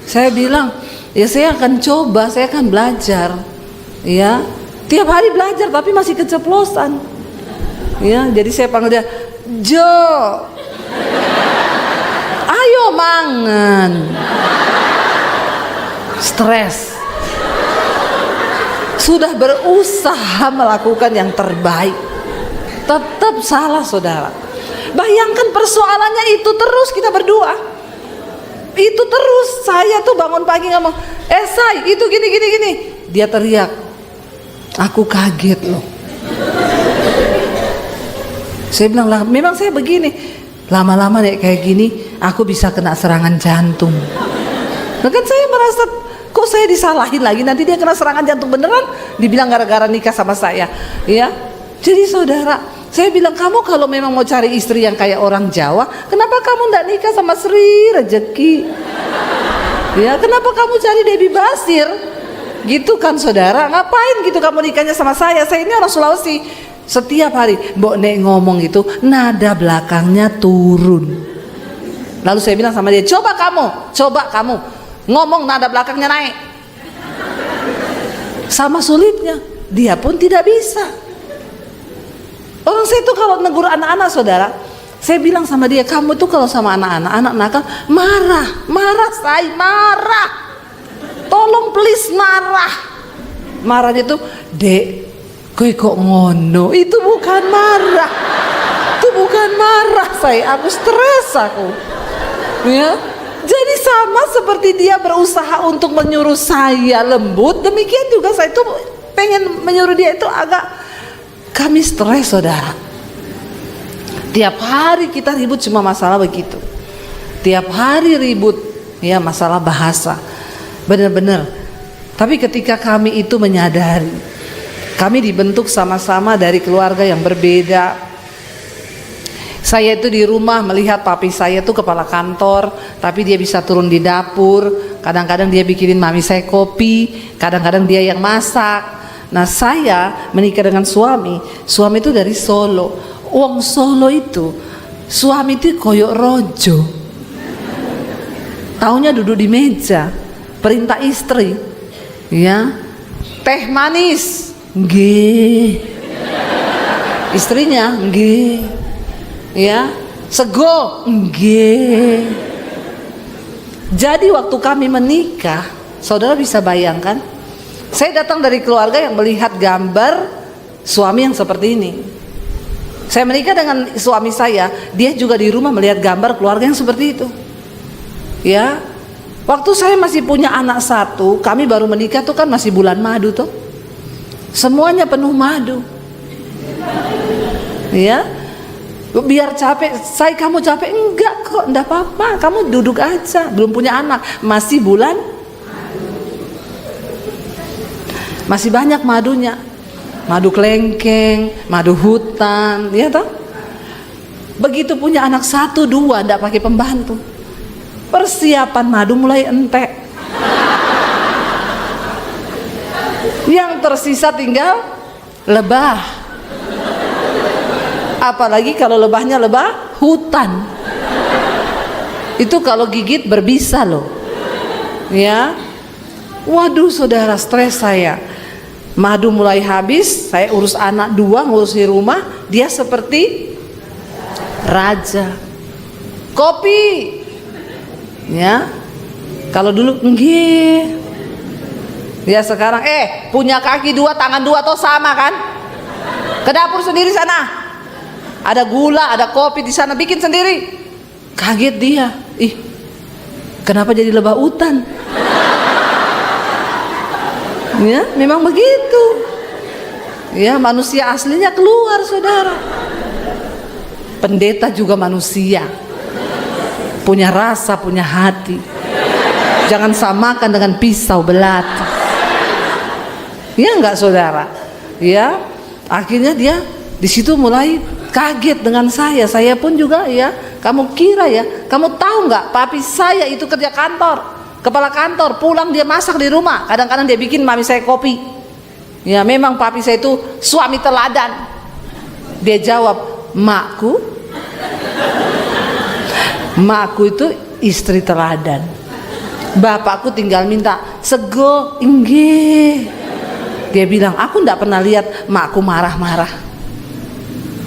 Saya bilang, ya saya akan coba, saya akan belajar. Ya, tiap hari belajar tapi masih keceplosan. Ya, jadi saya panggil dia, Jo, ayo mangan. Stres. Sudah berusaha melakukan yang terbaik, tetap salah saudara. Bayangkan persoalannya itu terus kita berdua. Itu terus, saya tuh bangun pagi ngomong, Say, itu gini. Dia teriak, aku kaget loh. Saya bilang, lah memang saya begini. Lama-lama nih kayak gini, aku bisa kena serangan jantung. Nah kan saya merasa, kok saya disalahin lagi, nanti dia kena serangan jantung beneran. Dibilang gara-gara nikah sama saya. Ya, jadi saudara, saya bilang, kamu kalau memang mau cari istri yang kayak orang Jawa, kenapa kamu nggak nikah sama Sri Rezeki? Ya, kenapa kamu cari Debbie Basir? Gitu kan saudara, ngapain gitu kamu nikahnya sama saya? Saya ini orang Sulawesi. Setiap hari Mbok Nek ngomong itu nada belakangnya turun. Lalu saya bilang sama dia, coba kamu ngomong nada belakangnya naik. Sama sulitnya, dia pun tidak bisa. Orang saya tuh kalau negur anak-anak saudara, saya bilang sama dia, kamu tuh kalau sama anak nakal marah, saya marah. Tolong please marah. Marahnya tuh, Dek, kowe kok ngono? Itu bukan marah. Itu bukan marah, aku stres aku. Ya. Jadi sama seperti dia berusaha untuk menyuruh saya lembut, demikian juga saya tuh pengen menyuruh dia itu agak. Kami stres saudara. Tiap hari kita ribut cuma masalah begitu. Tiap hari ribut ya masalah bahasa. Benar-benar. Tapi ketika kami itu menyadari, kami dibentuk sama-sama dari keluarga yang berbeda. Saya itu di rumah melihat papi saya itu kepala kantor, tapi dia bisa turun di dapur. Kadang-kadang dia bikinin mami saya kopi, kadang-kadang dia yang masak. Nah saya menikah dengan suami itu dari Solo. Wong Solo itu, suami itu koyok rojo. Taunya duduk di meja, perintah istri, ya, teh manis, nggih. Istrinya, nggih. Ya, sego, nggih. Jadi waktu kami menikah, saudara bisa bayangkan, saya datang dari keluarga yang melihat gambar suami yang seperti ini. Saya menikah dengan suami saya, dia juga di rumah melihat gambar keluarga yang seperti itu. Ya, waktu saya masih punya anak satu, kami baru menikah tuh kan masih bulan madu tuh, semuanya penuh madu. Ya, biar capek, kamu capek? Enggak kok, enggak apa-apa, kamu duduk aja, belum punya anak, masih bulan, masih banyak madunya, madu kelengkeng, madu hutan, ya toh. Begitu punya anak 1, 2, enggak pakai pembantu, persiapan madu mulai entek, yang tersisa tinggal lebah. Apalagi kalau lebahnya lebah hutan. Itu kalau gigit berbisa loh. Ya. Waduh saudara, stres saya. Madu mulai habis, saya urus anak 2, ngurusi rumah, dia seperti raja. Kopi. Ya. Kalau dulu nggih. Dia sekarang punya kaki 2, tangan 2 atau sama kan? Ke dapur sendiri sana. Ada gula, ada kopi di sana, bikin sendiri. Kaget dia. Ih, kenapa jadi lebah hutan? Ya, memang begitu. Ya, manusia aslinya keluar, saudara. Pendeta juga manusia. Punya rasa, punya hati. Jangan samakan dengan pisau belati. Ya enggak, saudara? Ya, akhirnya dia di situ mulai kaget dengan saya. Saya pun juga ya. Kamu kira ya, kamu tahu nggak? Papi saya itu kerja kantor, kepala kantor, pulang dia masak di rumah. Kadang-kadang dia bikin mami saya kopi. Ya memang papi saya itu suami teladan. Dia jawab, makku itu istri teladan. Bapakku tinggal minta sego, inggih. Dia bilang, aku nggak pernah lihat makku marah-marah.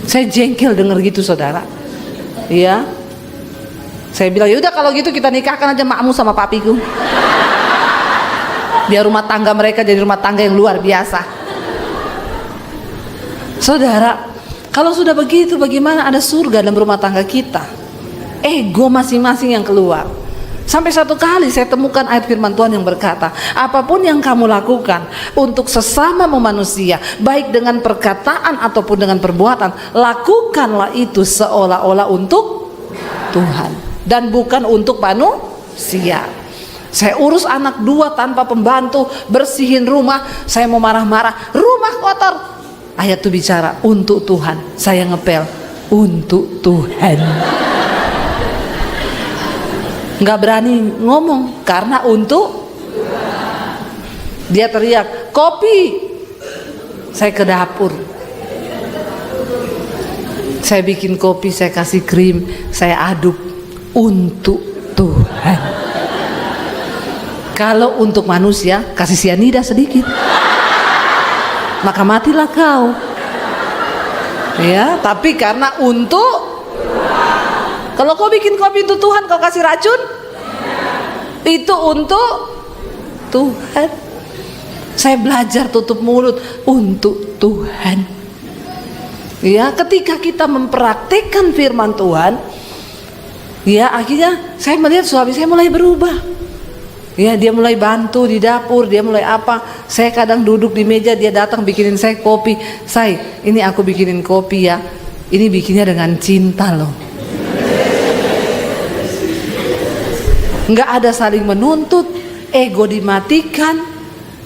Saya jengkel denger gitu, saudara. Iya. Saya bilang, ya udah kalau gitu kita nikahkan aja makmu sama papiku. Biar rumah tangga mereka jadi rumah tangga yang luar biasa. Saudara, kalau sudah begitu bagaimana ada surga dalam rumah tangga kita? Ego masing-masing yang keluar. Sampai satu kali saya temukan ayat firman Tuhan yang berkata, apapun yang kamu lakukan untuk sesama manusia, baik dengan perkataan ataupun dengan perbuatan, lakukanlah itu seolah-olah untuk Tuhan dan bukan untuk manusia. Saya urus anak 2 tanpa pembantu, bersihin rumah, saya mau marah-marah, rumah kotor. Ayat itu bicara untuk Tuhan. Saya ngepel untuk Tuhan. Nggak berani ngomong karena untuk dia teriak kopi. Saya ke dapur, saya bikin kopi, saya kasih krim, saya aduk untuk Tuhan. Kalau untuk manusia kasih sianida sedikit, maka matilah kau. Ya, tapi karena untuk, kalau kau bikin kopi untuk Tuhan, kau kasih racun, itu untuk Tuhan. Saya belajar tutup mulut untuk Tuhan. Ya, ketika kita mempraktikkan firman Tuhan, ya akhirnya saya melihat suami saya mulai berubah. Ya, dia mulai bantu di dapur, dia mulai apa. Saya kadang duduk di meja, dia datang bikinin saya kopi. Say, ini aku bikinin kopi ya. Ini bikinnya dengan cinta loh. Nggak ada saling menuntut, ego dimatikan.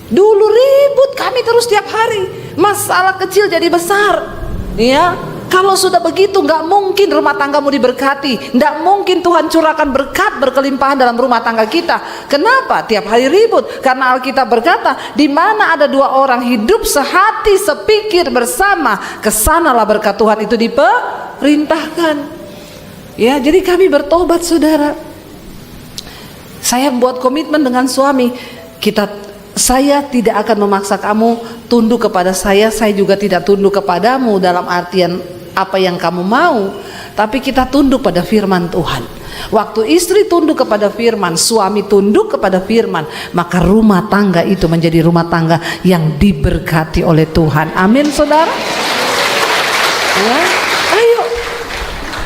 Dulu ribut kami terus tiap hari, masalah kecil jadi besar. Ya, kalau sudah begitu nggak mungkin rumah tanggamu diberkati, nggak mungkin Tuhan curahkan berkat berkelimpahan dalam rumah tangga kita. Kenapa tiap hari ribut? Karena Alkitab berkata, di mana ada 2 orang hidup sehati sepikir bersama, kesanalah berkat Tuhan itu diperintahkan. Ya, jadi kami bertobat, saudara. Saya buat komitmen dengan suami, saya tidak akan memaksa kamu tunduk kepada saya juga tidak tunduk kepadamu dalam artian apa yang kamu mau, tapi kita tunduk pada firman Tuhan. Waktu istri tunduk kepada firman, suami tunduk kepada firman, maka rumah tangga itu menjadi rumah tangga yang diberkati oleh Tuhan. Amin, saudara. Ya, ayo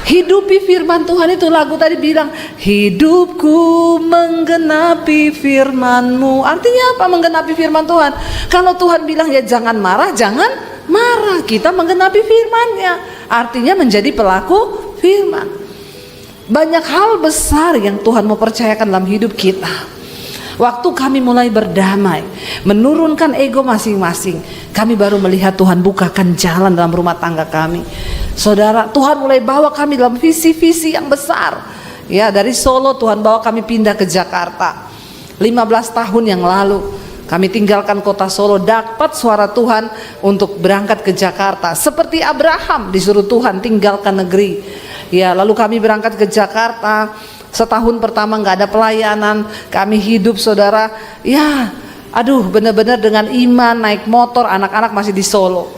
hidupi firman Tuhan. Itu lagu tadi bilang, hidupku menggenapi firman-Mu. Artinya apa menggenapi firman Tuhan? Kalau Tuhan bilang ya jangan marah, jangan marah. Kita menggenapi firman-Nya, artinya menjadi pelaku firman. Banyak hal besar yang Tuhan mau percayakan dalam hidup kita. Waktu kami mulai berdamai, menurunkan ego masing-masing, kami baru melihat Tuhan bukakan jalan dalam rumah tangga kami. Saudara, Tuhan mulai bawa kami dalam visi-visi yang besar. Ya, dari Solo Tuhan bawa kami pindah ke Jakarta 15 tahun yang lalu. Kami tinggalkan kota Solo, dapat suara Tuhan untuk berangkat ke Jakarta. Seperti Abraham disuruh Tuhan tinggalkan negeri. Ya, lalu kami berangkat ke Jakarta. Setahun pertama nggak ada pelayanan, kami hidup saudara. Ya, aduh benar-benar dengan iman, naik motor, anak-anak masih di Solo.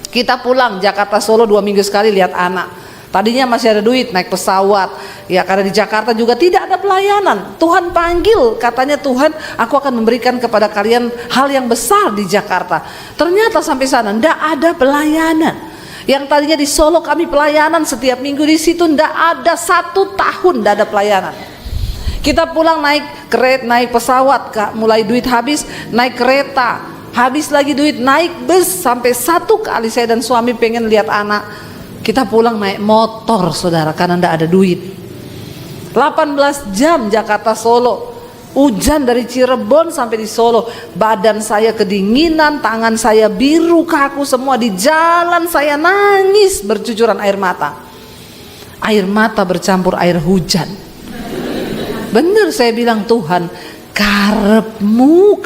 Kita pulang Jakarta Solo 2 minggu sekali lihat anak. Tadinya masih ada duit naik pesawat. Ya karena di Jakarta juga tidak ada pelayanan. Tuhan panggil, katanya Tuhan, aku akan memberikan kepada kalian hal yang besar di Jakarta. Ternyata sampai sana tidak ada pelayanan. Yang tadinya di Solo kami pelayanan setiap minggu, di situ tidak ada 1 tahun tidak ada pelayanan. Kita pulang naik kereta, naik pesawat, mulai duit habis, naik kereta, habis lagi duit, naik bus. Sampai 1 kali saya dan suami pengen lihat anak, kita pulang naik motor saudara, karena tidak ada duit. 18 jam Jakarta Solo, hujan dari Cirebon sampai di Solo. Badan saya kedinginan, tangan saya biru, kaku semua. Di jalan saya nangis bercucuran air mata. Air mata bercampur air hujan. Bener saya bilang, Tuhan, karepmu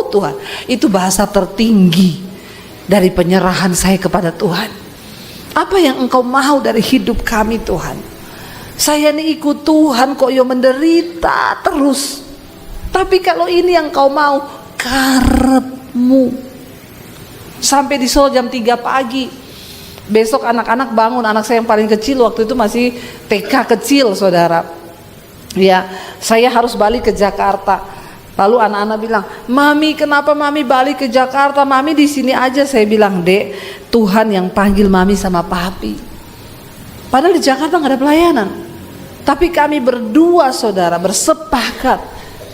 Tuhan. Itu bahasa tertinggi dari penyerahan saya kepada Tuhan. Apa yang engkau mau dari hidup kami Tuhan? Saya ini ikut Tuhan kok yo menderita terus. Tapi kalau ini yang kau mau, karepmu. Sampai di Solo jam 3 pagi. Besok anak-anak bangun, anak saya yang paling kecil waktu itu masih TK kecil saudara. Ya, saya harus balik ke Jakarta. Lalu anak-anak bilang, Mami kenapa Mami balik ke Jakarta? Mami di sini aja. Saya bilang, Dek, Tuhan yang panggil Mami sama Papi. Padahal di Jakarta nggak ada pelayanan. Tapi kami berdua saudara bersepakat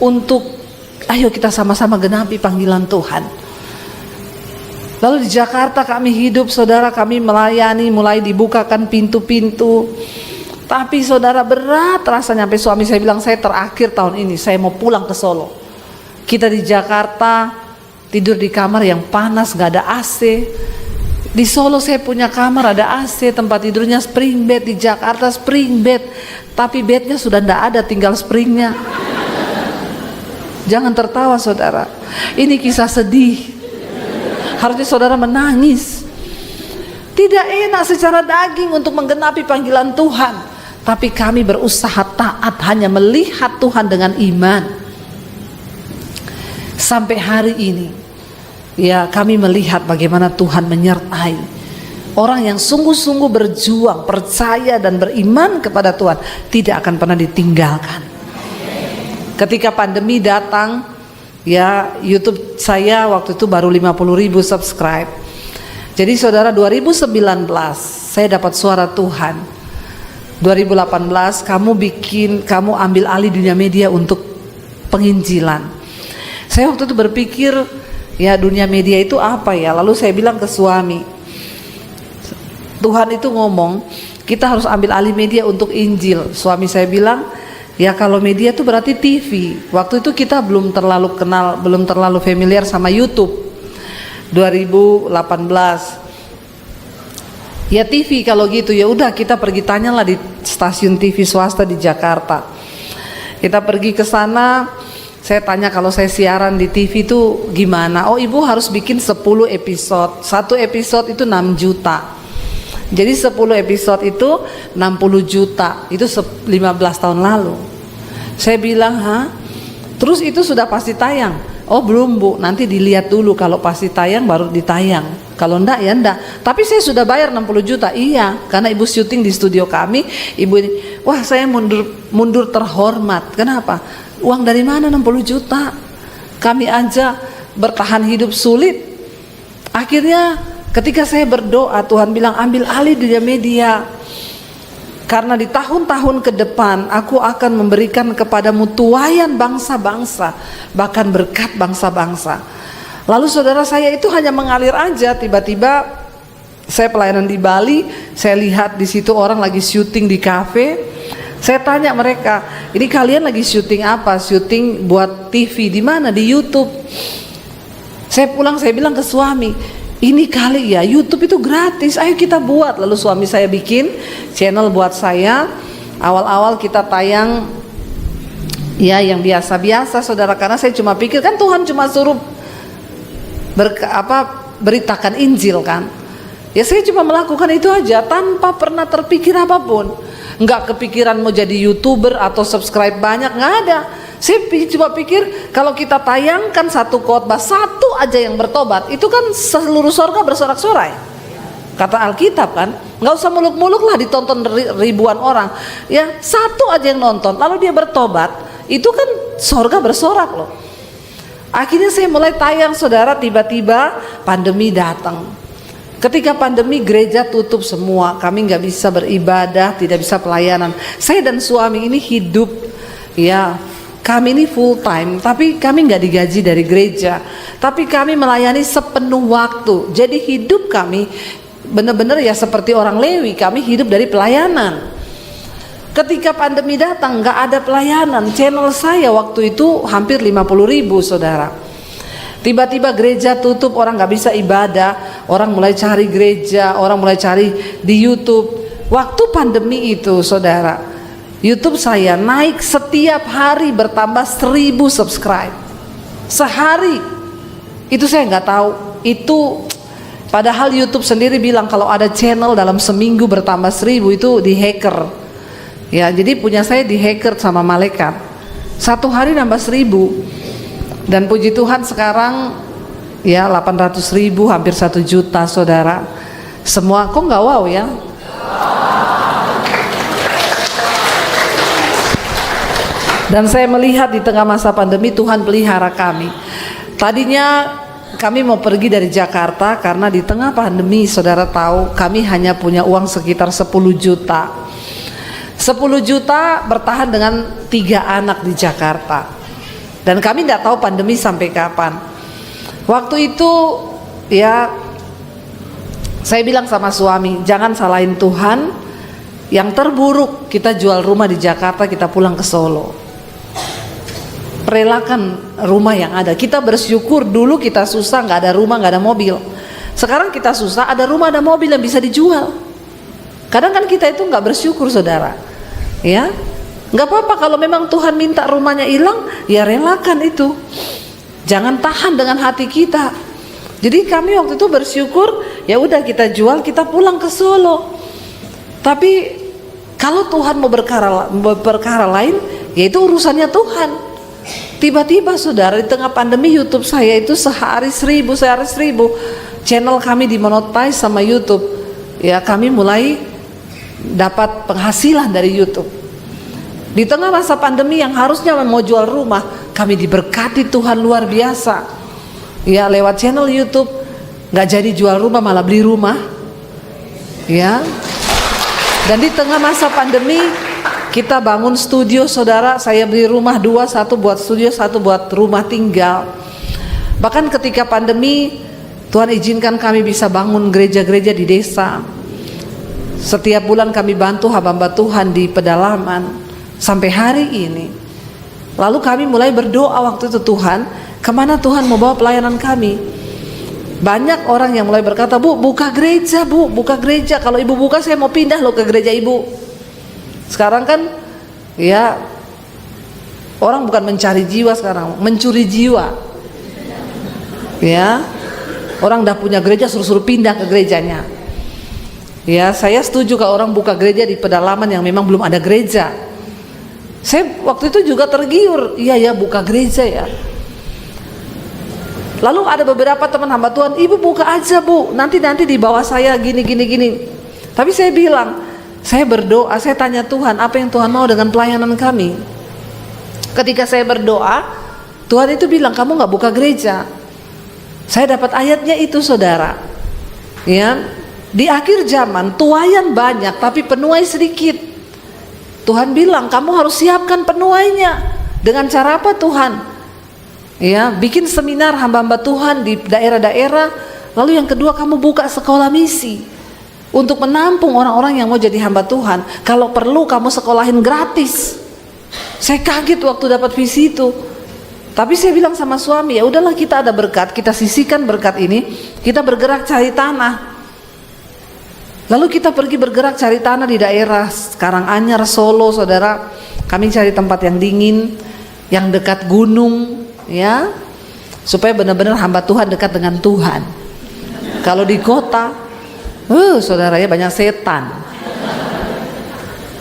untuk ayo kita sama-sama genapi panggilan Tuhan. Lalu di Jakarta kami hidup saudara, kami melayani, mulai dibukakan pintu-pintu. Tapi saudara berat rasanya, sampai suami saya bilang, saya terakhir tahun ini saya mau pulang ke Solo. Kita di Jakarta tidur di kamar yang panas, gak ada AC. Di Solo saya punya kamar ada AC, tempat tidurnya spring bed. Di Jakarta spring bed, tapi bednya sudah tidak ada, tinggal springnya. Jangan tertawa saudara, ini kisah sedih. Harusnya saudara menangis. Tidak enak secara daging untuk menggenapi panggilan Tuhan, tapi kami berusaha taat, hanya melihat Tuhan dengan iman. Sampai hari ini, ya kami melihat bagaimana Tuhan menyertai orang yang sungguh-sungguh berjuang, percaya dan beriman kepada Tuhan, tidak akan pernah ditinggalkan. Ketika pandemi datang, ya YouTube saya waktu itu baru 50.000 subscribe. Jadi saudara 2019 saya dapat suara Tuhan. 2018 kamu ambil alih dunia media untuk penginjilan. Saya waktu itu berpikir, ya dunia media itu apa ya? Lalu saya bilang ke suami, Tuhan itu ngomong, kita harus ambil alih media untuk Injil. Suami saya bilang, ya kalau media itu berarti TV. Waktu itu kita belum terlalu kenal, belum terlalu familiar sama YouTube. 2018. Ya TV kalau gitu, ya udah kita pergi tanyalah di stasiun TV swasta di Jakarta. Kita pergi ke sana. Saya tanya kalau saya siaran di TV itu gimana? Oh ibu harus bikin 10 episode. 1 episode itu 6 juta. Jadi 10 episode itu 60 juta. Itu 15 tahun lalu. Saya bilang, hah? Terus itu sudah pasti tayang? Oh belum bu, nanti dilihat dulu, kalau pasti tayang baru ditayang. Kalau enggak ya enggak. Tapi saya sudah bayar 60 juta. Iya, karena ibu syuting di studio kami. Ibu ini, wah saya mundur terhormat. Kenapa? Uang dari mana 60 juta? Kami aja bertahan hidup sulit. Akhirnya ketika saya berdoa, Tuhan bilang ambil alih dunia media. Karena di tahun-tahun ke depan aku akan memberikan kepadamu tuaian bangsa-bangsa, bahkan berkat bangsa-bangsa. Lalu saudara, saya itu hanya mengalir aja. Tiba-tiba saya pelayanan di Bali, saya lihat di situ orang lagi syuting di kafe. Saya tanya mereka, ini kalian lagi syuting apa? Syuting buat TV di mana? Di YouTube. Saya pulang, saya bilang ke suami, ini kali ya YouTube itu gratis, ayo kita buat. Lalu suami saya bikin channel buat saya. Awal-awal kita tayang Ya, yang biasa-biasa saudara, karena saya cuma pikir kan Tuhan cuma suruh beritakan Injil kan. Ya saya cuma melakukan itu aja tanpa pernah terpikir apapun. Nggak kepikiran mau jadi YouTuber atau subscribe banyak, nggak ada. Saya cuma pikir kalau kita tayangkan satu khotbah, satu aja yang bertobat, itu kan seluruh sorga bersorak-sorai. Kata Alkitab kan, nggak usah muluk-muluk lah ditonton ribuan orang. Ya satu aja yang nonton, lalu dia bertobat, itu kan sorga bersorak loh. Akhirnya saya mulai tayang saudara, tiba-tiba pandemi datang. Ketika pandemi gereja tutup semua, kami nggak bisa beribadah, tidak bisa pelayanan. Saya dan suami ini hidup, ya kami ini full time, tapi kami nggak digaji dari gereja, tapi kami melayani sepenuh waktu. Jadi hidup kami benar-benar ya seperti orang Lewi, kami hidup dari pelayanan. Ketika pandemi datang nggak ada pelayanan, channel saya waktu itu hampir 50.000 saudara. Tiba-tiba gereja tutup, orang nggak bisa ibadah, orang mulai cari gereja, orang mulai cari di YouTube. Waktu pandemi itu saudara, YouTube saya naik setiap hari bertambah 1.000 subscribe sehari. Itu saya nggak tahu, itu padahal YouTube sendiri bilang kalau ada channel dalam seminggu bertambah 1.000 itu di hacker. Ya, jadi punya saya di hacker sama malaikat. Satu hari nambah 1.000. Dan puji Tuhan sekarang ya 800.000, hampir 1 juta saudara. Semua kok nggak wow ya? Dan saya melihat di tengah masa pandemi Tuhan pelihara kami. Tadinya kami mau pergi dari Jakarta karena di tengah pandemi saudara tahu kami hanya punya uang sekitar 10 juta. 10 juta bertahan dengan 3 anak di Jakarta. Dan kami tidak tahu pandemi sampai kapan. Waktu itu ya saya bilang sama suami, jangan salahin Tuhan. Yang terburuk kita jual rumah di Jakarta, kita pulang ke Solo. Relakan rumah yang ada. Kita bersyukur dulu kita susah, nggak ada rumah, nggak ada mobil. Sekarang kita susah, ada rumah, ada mobil yang bisa dijual. Kadang kan kita itu nggak bersyukur saudara. Ya. Nggak apa-apa kalau memang Tuhan minta rumahnya hilang, ya relakan itu. Jangan tahan dengan hati kita. Jadi kami waktu itu bersyukur, ya udah kita jual, kita pulang ke Solo. Tapi kalau Tuhan mau berkara lain, ya itu urusannya Tuhan. Tiba-tiba saudara di tengah pandemi YouTube saya itu sehari 1.000. Channel kami dimonetize sama YouTube. Ya kami mulai dapat penghasilan dari YouTube. Di tengah masa pandemi yang harusnya mau jual rumah, kami diberkati Tuhan luar biasa. Ya lewat channel YouTube, nggak jadi jual rumah malah beli rumah. Ya. Dan di tengah masa pandemi kita bangun studio saudara, saya beli rumah 2, 1 buat studio, 1 buat rumah tinggal. Bahkan ketika pandemi Tuhan izinkan kami bisa bangun gereja-gereja di desa. Setiap bulan kami bantu hamba-hamba Tuhan di pedalaman. Sampai hari ini. Lalu kami mulai berdoa waktu itu, Tuhan kemana Tuhan mau bawa pelayanan kami. Banyak orang yang mulai berkata, Bu buka gereja, Bu buka gereja. Kalau ibu buka saya mau pindah loh ke gereja ibu. Sekarang kan ya orang bukan mencari jiwa sekarang, mencuri jiwa. Ya orang udah punya gereja suruh-suruh pindah ke gerejanya. Ya saya setuju kalau orang buka gereja di pedalaman yang memang belum ada gereja. Saya waktu itu juga tergiur, iya ya buka gereja ya. Lalu ada beberapa teman hamba Tuhan, ibu buka aja bu, nanti di bawah saya gini. Tapi saya bilang, saya berdoa, saya tanya Tuhan, apa yang Tuhan mau dengan pelayanan kami. Ketika saya berdoa, Tuhan itu bilang kamu nggak buka gereja. Saya dapat ayatnya itu saudara. Ya, di akhir zaman tuaian banyak tapi penuai sedikit. Tuhan bilang kamu harus siapkan penuainya. Dengan cara apa Tuhan? Ya, bikin seminar hamba-hamba Tuhan di daerah-daerah. Lalu yang kedua kamu buka sekolah misi untuk menampung orang-orang yang mau jadi hamba Tuhan. Kalau perlu kamu sekolahin gratis. Saya kaget waktu dapat visi itu. Tapi saya bilang sama suami, ya udahlah kita ada berkat, kita sisihkan berkat ini, kita bergerak cari tanah. Lalu kita pergi bergerak cari tanah di daerah Karanganyar, Solo, saudara. Kami cari tempat yang dingin. yang dekat gunung, ya, supaya benar-benar hamba Tuhan dekat dengan Tuhan. Kalau di kota, saudaranya banyak setan.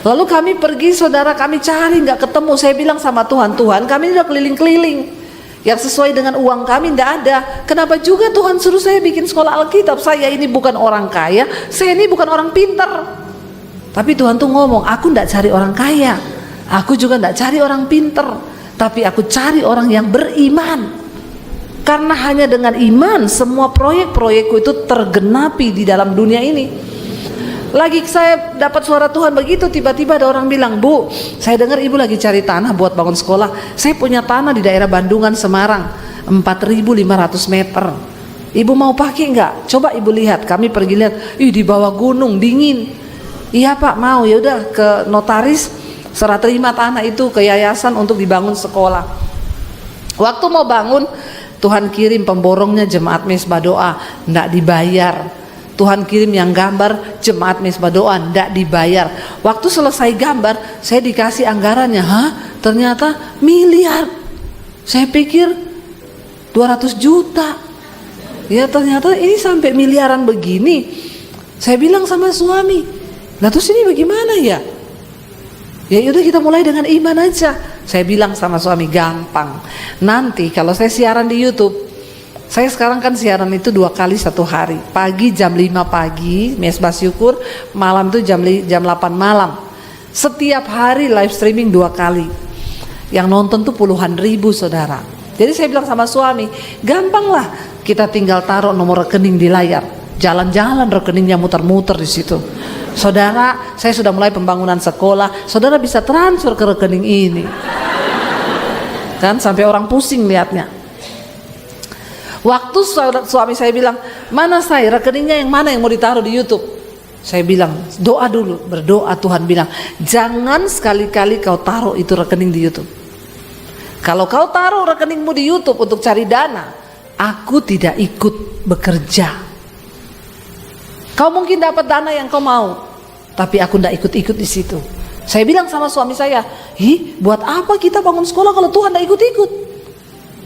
Lalu kami pergi, saudara, kami cari nggak ketemu. Saya bilang sama Tuhan, Tuhan, kami udah keliling-keliling, yang sesuai dengan uang kami nggak ada. Kenapa juga Tuhan suruh saya bikin sekolah Alkitab? Saya ini bukan orang kaya, saya ini bukan orang pintar. Tapi Tuhan tuh ngomong, aku nggak cari orang kaya, aku juga nggak cari orang pintar, tapi aku cari orang yang beriman. Karena hanya dengan iman semua proyek-proyekku itu tergenapi di dalam dunia ini. Lagi saya dapat suara Tuhan begitu, tiba-tiba ada orang bilang, Bu, saya dengar ibu lagi cari tanah buat bangun sekolah. Saya punya tanah di daerah Bandungan, Semarang, 4.500 meter. Ibu mau pakai nggak? Coba ibu lihat. Kami pergi lihat, di bawah gunung, dingin. Iya Pak, mau. Ya udah, ke notaris, serah terima tanah itu ke yayasan untuk dibangun sekolah. Waktu mau bangun, Tuhan kirim pemborongnya jemaat Mesbah Doa, nggak dibayar. Tuhan kirim yang gambar jemaat Mesbah Doa, ndak dibayar. Waktu selesai gambar, saya dikasih anggarannya, ternyata miliar. Saya pikir 200 juta. Ya ternyata ini sampai miliaran begini. Saya bilang sama suami, nah terus ini bagaimana ya? Ya udah, kita mulai dengan iman aja. Saya bilang sama suami, gampang. Nanti kalau saya siaran di YouTube, saya sekarang kan siaran itu 2 kali 1 hari. Pagi jam 5 pagi, Mesbah Syukur, malam itu jam 8 malam. Setiap hari live streaming 2 kali. Yang nonton tuh puluhan ribu, saudara. Jadi saya bilang sama suami, gampang lah, kita tinggal taruh nomor rekening di layar. Jalan-jalan rekeningnya muter-muter di situ. Saudara, saya sudah mulai pembangunan sekolah, saudara bisa transfer ke rekening ini. Kan sampai orang pusing lihatnya. Waktu suami saya bilang, mana saya rekeningnya yang mana yang mau ditaruh di YouTube? Saya bilang, doa dulu, berdoa. Tuhan bilang, jangan sekali-kali kau taruh itu rekening di YouTube. Kalau kau taruh rekeningmu di YouTube untuk cari dana, aku tidak ikut bekerja. Kau mungkin dapat dana yang kau mau, tapi aku tidak ikut-ikut di situ. Saya bilang sama suami saya, buat apa kita bangun sekolah kalau Tuhan tidak ikut-ikut?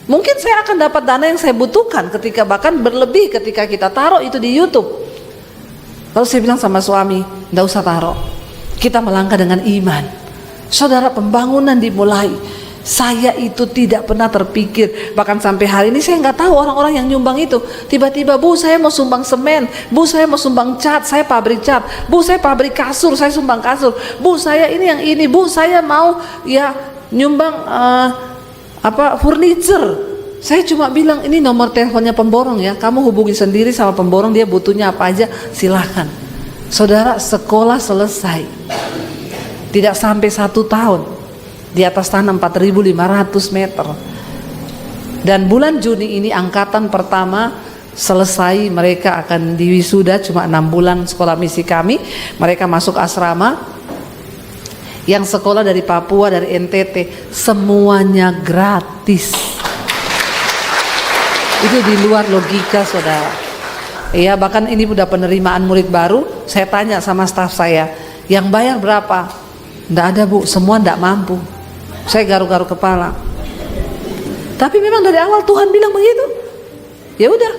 Mungkin saya akan dapat dana yang saya butuhkan ketika bahkan berlebih ketika kita taruh itu di YouTube. Lalu saya bilang sama suami, tidak usah taruh. Kita melangkah dengan iman. Saudara, pembangunan dimulai. Saya itu tidak pernah terpikir, bahkan sampai hari ini saya nggak tahu orang-orang yang nyumbang itu. Tiba-tiba, Bu, saya mau sumbang semen, Bu, saya mau sumbang cat, saya pabrik cat, Bu, saya pabrik kasur, saya sumbang kasur, Bu, saya ini yang ini, Bu, saya mau ya nyumbang furniture. Saya cuma bilang, ini nomor teleponnya pemborong ya, kamu hubungi sendiri sama pemborong, dia butuhnya apa aja silahkan. Saudara, sekolah selesai tidak sampai 1 tahun, di atas tanah 4.500 meter. Dan bulan Juni ini angkatan pertama selesai, mereka akan diwisuda, cuma 6 bulan sekolah misi kami. Mereka masuk asrama. Yang sekolah dari Papua, dari NTT, semuanya gratis. Itu di luar logika, saudara. Ya, bahkan ini udah penerimaan murid baru. Saya tanya sama staf saya, yang bayar berapa? Nggak ada, Bu, semua nggak mampu. Saya garuk-garuk kepala. Tapi memang dari awal Tuhan bilang begitu. Ya udah,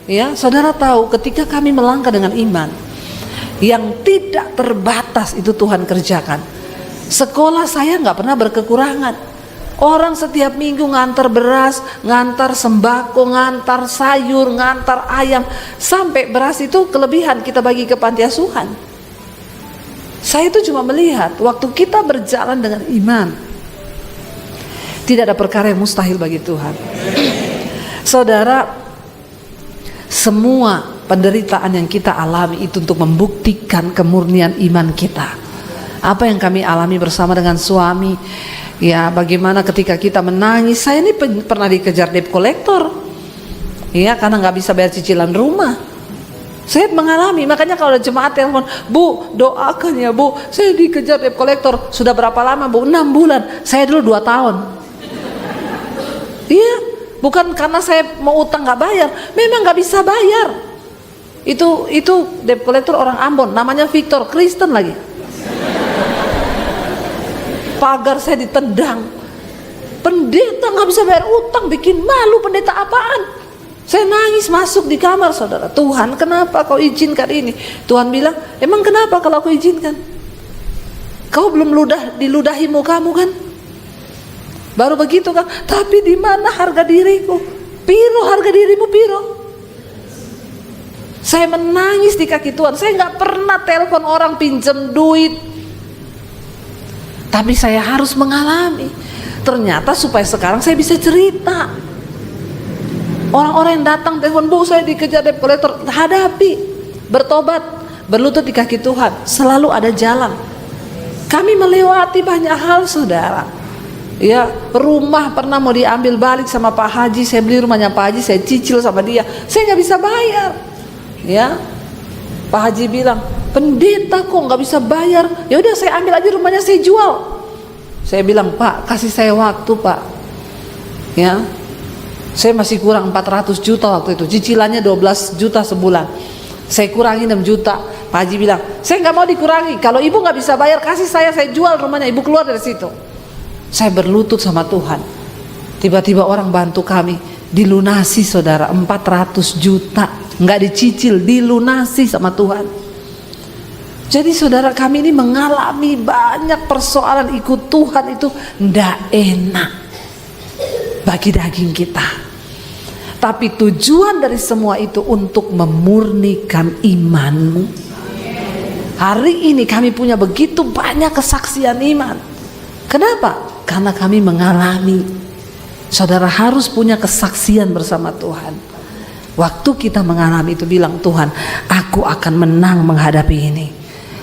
ya saudara tahu, ketika kami melangkah dengan iman, yang tidak terbatas itu Tuhan kerjakan. Sekolah saya nggak pernah berkekurangan. Orang setiap minggu ngantar beras, ngantar sembako, ngantar sayur, ngantar ayam, sampai beras itu kelebihan kita bagi ke panti asuhan. Saya itu cuma melihat waktu kita berjalan dengan iman, tidak ada perkara yang mustahil bagi Tuhan. Saudara, semua penderitaan yang kita alami itu untuk membuktikan kemurnian iman kita. Apa yang kami alami bersama dengan suami, ya bagaimana ketika kita menangis. Saya ini pernah dikejar debt collector, ya karena nggak bisa bayar cicilan rumah. Saya mengalami, makanya kalau ada jemaat telepon, Bu, doakan ya Bu, saya dikejar debt collector. Sudah berapa lama, Bu? 6 bulan. Saya dulu 2 tahun. Iya, bukan karena saya mau utang nggak bayar, memang nggak bisa bayar. Itu debt collector orang Ambon, namanya Victor, Kristen lagi. Pagar saya ditendang. pendeta nggak bisa bayar utang, bikin malu, pendeta apaan? Saya nangis masuk di kamar, saudara. Tuhan, kenapa kau izinkan ini? Tuhan bilang, emang kenapa kalau aku izinkan? Kau belum diludahi mukamu kan? Baru begitu kan? Tapi di mana harga diriku? Piro harga dirimu, piro? Saya menangis di kaki Tuhan. Saya nggak pernah telepon orang pinjam duit, tapi saya harus mengalami. Ternyata supaya sekarang saya bisa cerita. Orang-orang yang datang telepon, Bu, saya dikejar debt collector, hadapi, bertobat, berlutut di kaki Tuhan. Selalu ada jalan. Kami melewati banyak hal, saudara. Ya, rumah pernah mau diambil balik sama Pak Haji. Saya beli rumahnya Pak Haji, saya cicil sama dia. Saya nggak bisa bayar. Ya, Pak Haji bilang, pendeta kok nggak bisa bayar? Ya udah, saya ambil aja rumahnya, saya jual. Saya bilang, Pak, kasih saya waktu, Pak. Ya, saya masih kurang 400 juta waktu itu. Cicilannya 12 juta sebulan. Saya kurangi 6 juta. Pak Haji bilang, saya nggak mau dikurangi. Kalau ibu nggak bisa bayar, kasih saya jual rumahnya. Ibu keluar dari situ. Saya berlutut sama Tuhan. Tiba-tiba orang bantu kami, dilunasi, saudara, 400 juta. Nggak dicicil, dilunasi sama Tuhan. Jadi saudara, kami ini mengalami banyak persoalan. Ikut Tuhan itu nggak enak bagi daging kita. Tapi tujuan dari semua itu untuk memurnikan imanmu. Hari ini kami punya begitu banyak kesaksian iman. Kenapa? Karena kami mengalami. Saudara harus punya kesaksian bersama Tuhan. Waktu kita mengalami itu, bilang, Tuhan, aku akan menang menghadapi ini.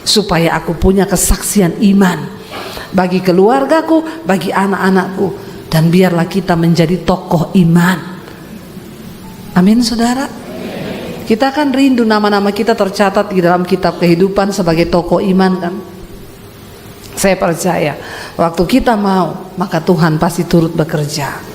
Supaya aku punya kesaksian iman bagi keluargaku, bagi anak-anakku, dan biarlah kita menjadi tokoh iman. Amin, saudara. Kita kan rindu nama-nama kita tercatat di dalam kitab kehidupan sebagai tokoh iman kan. Saya percaya waktu kita mau, maka Tuhan pasti turut bekerja.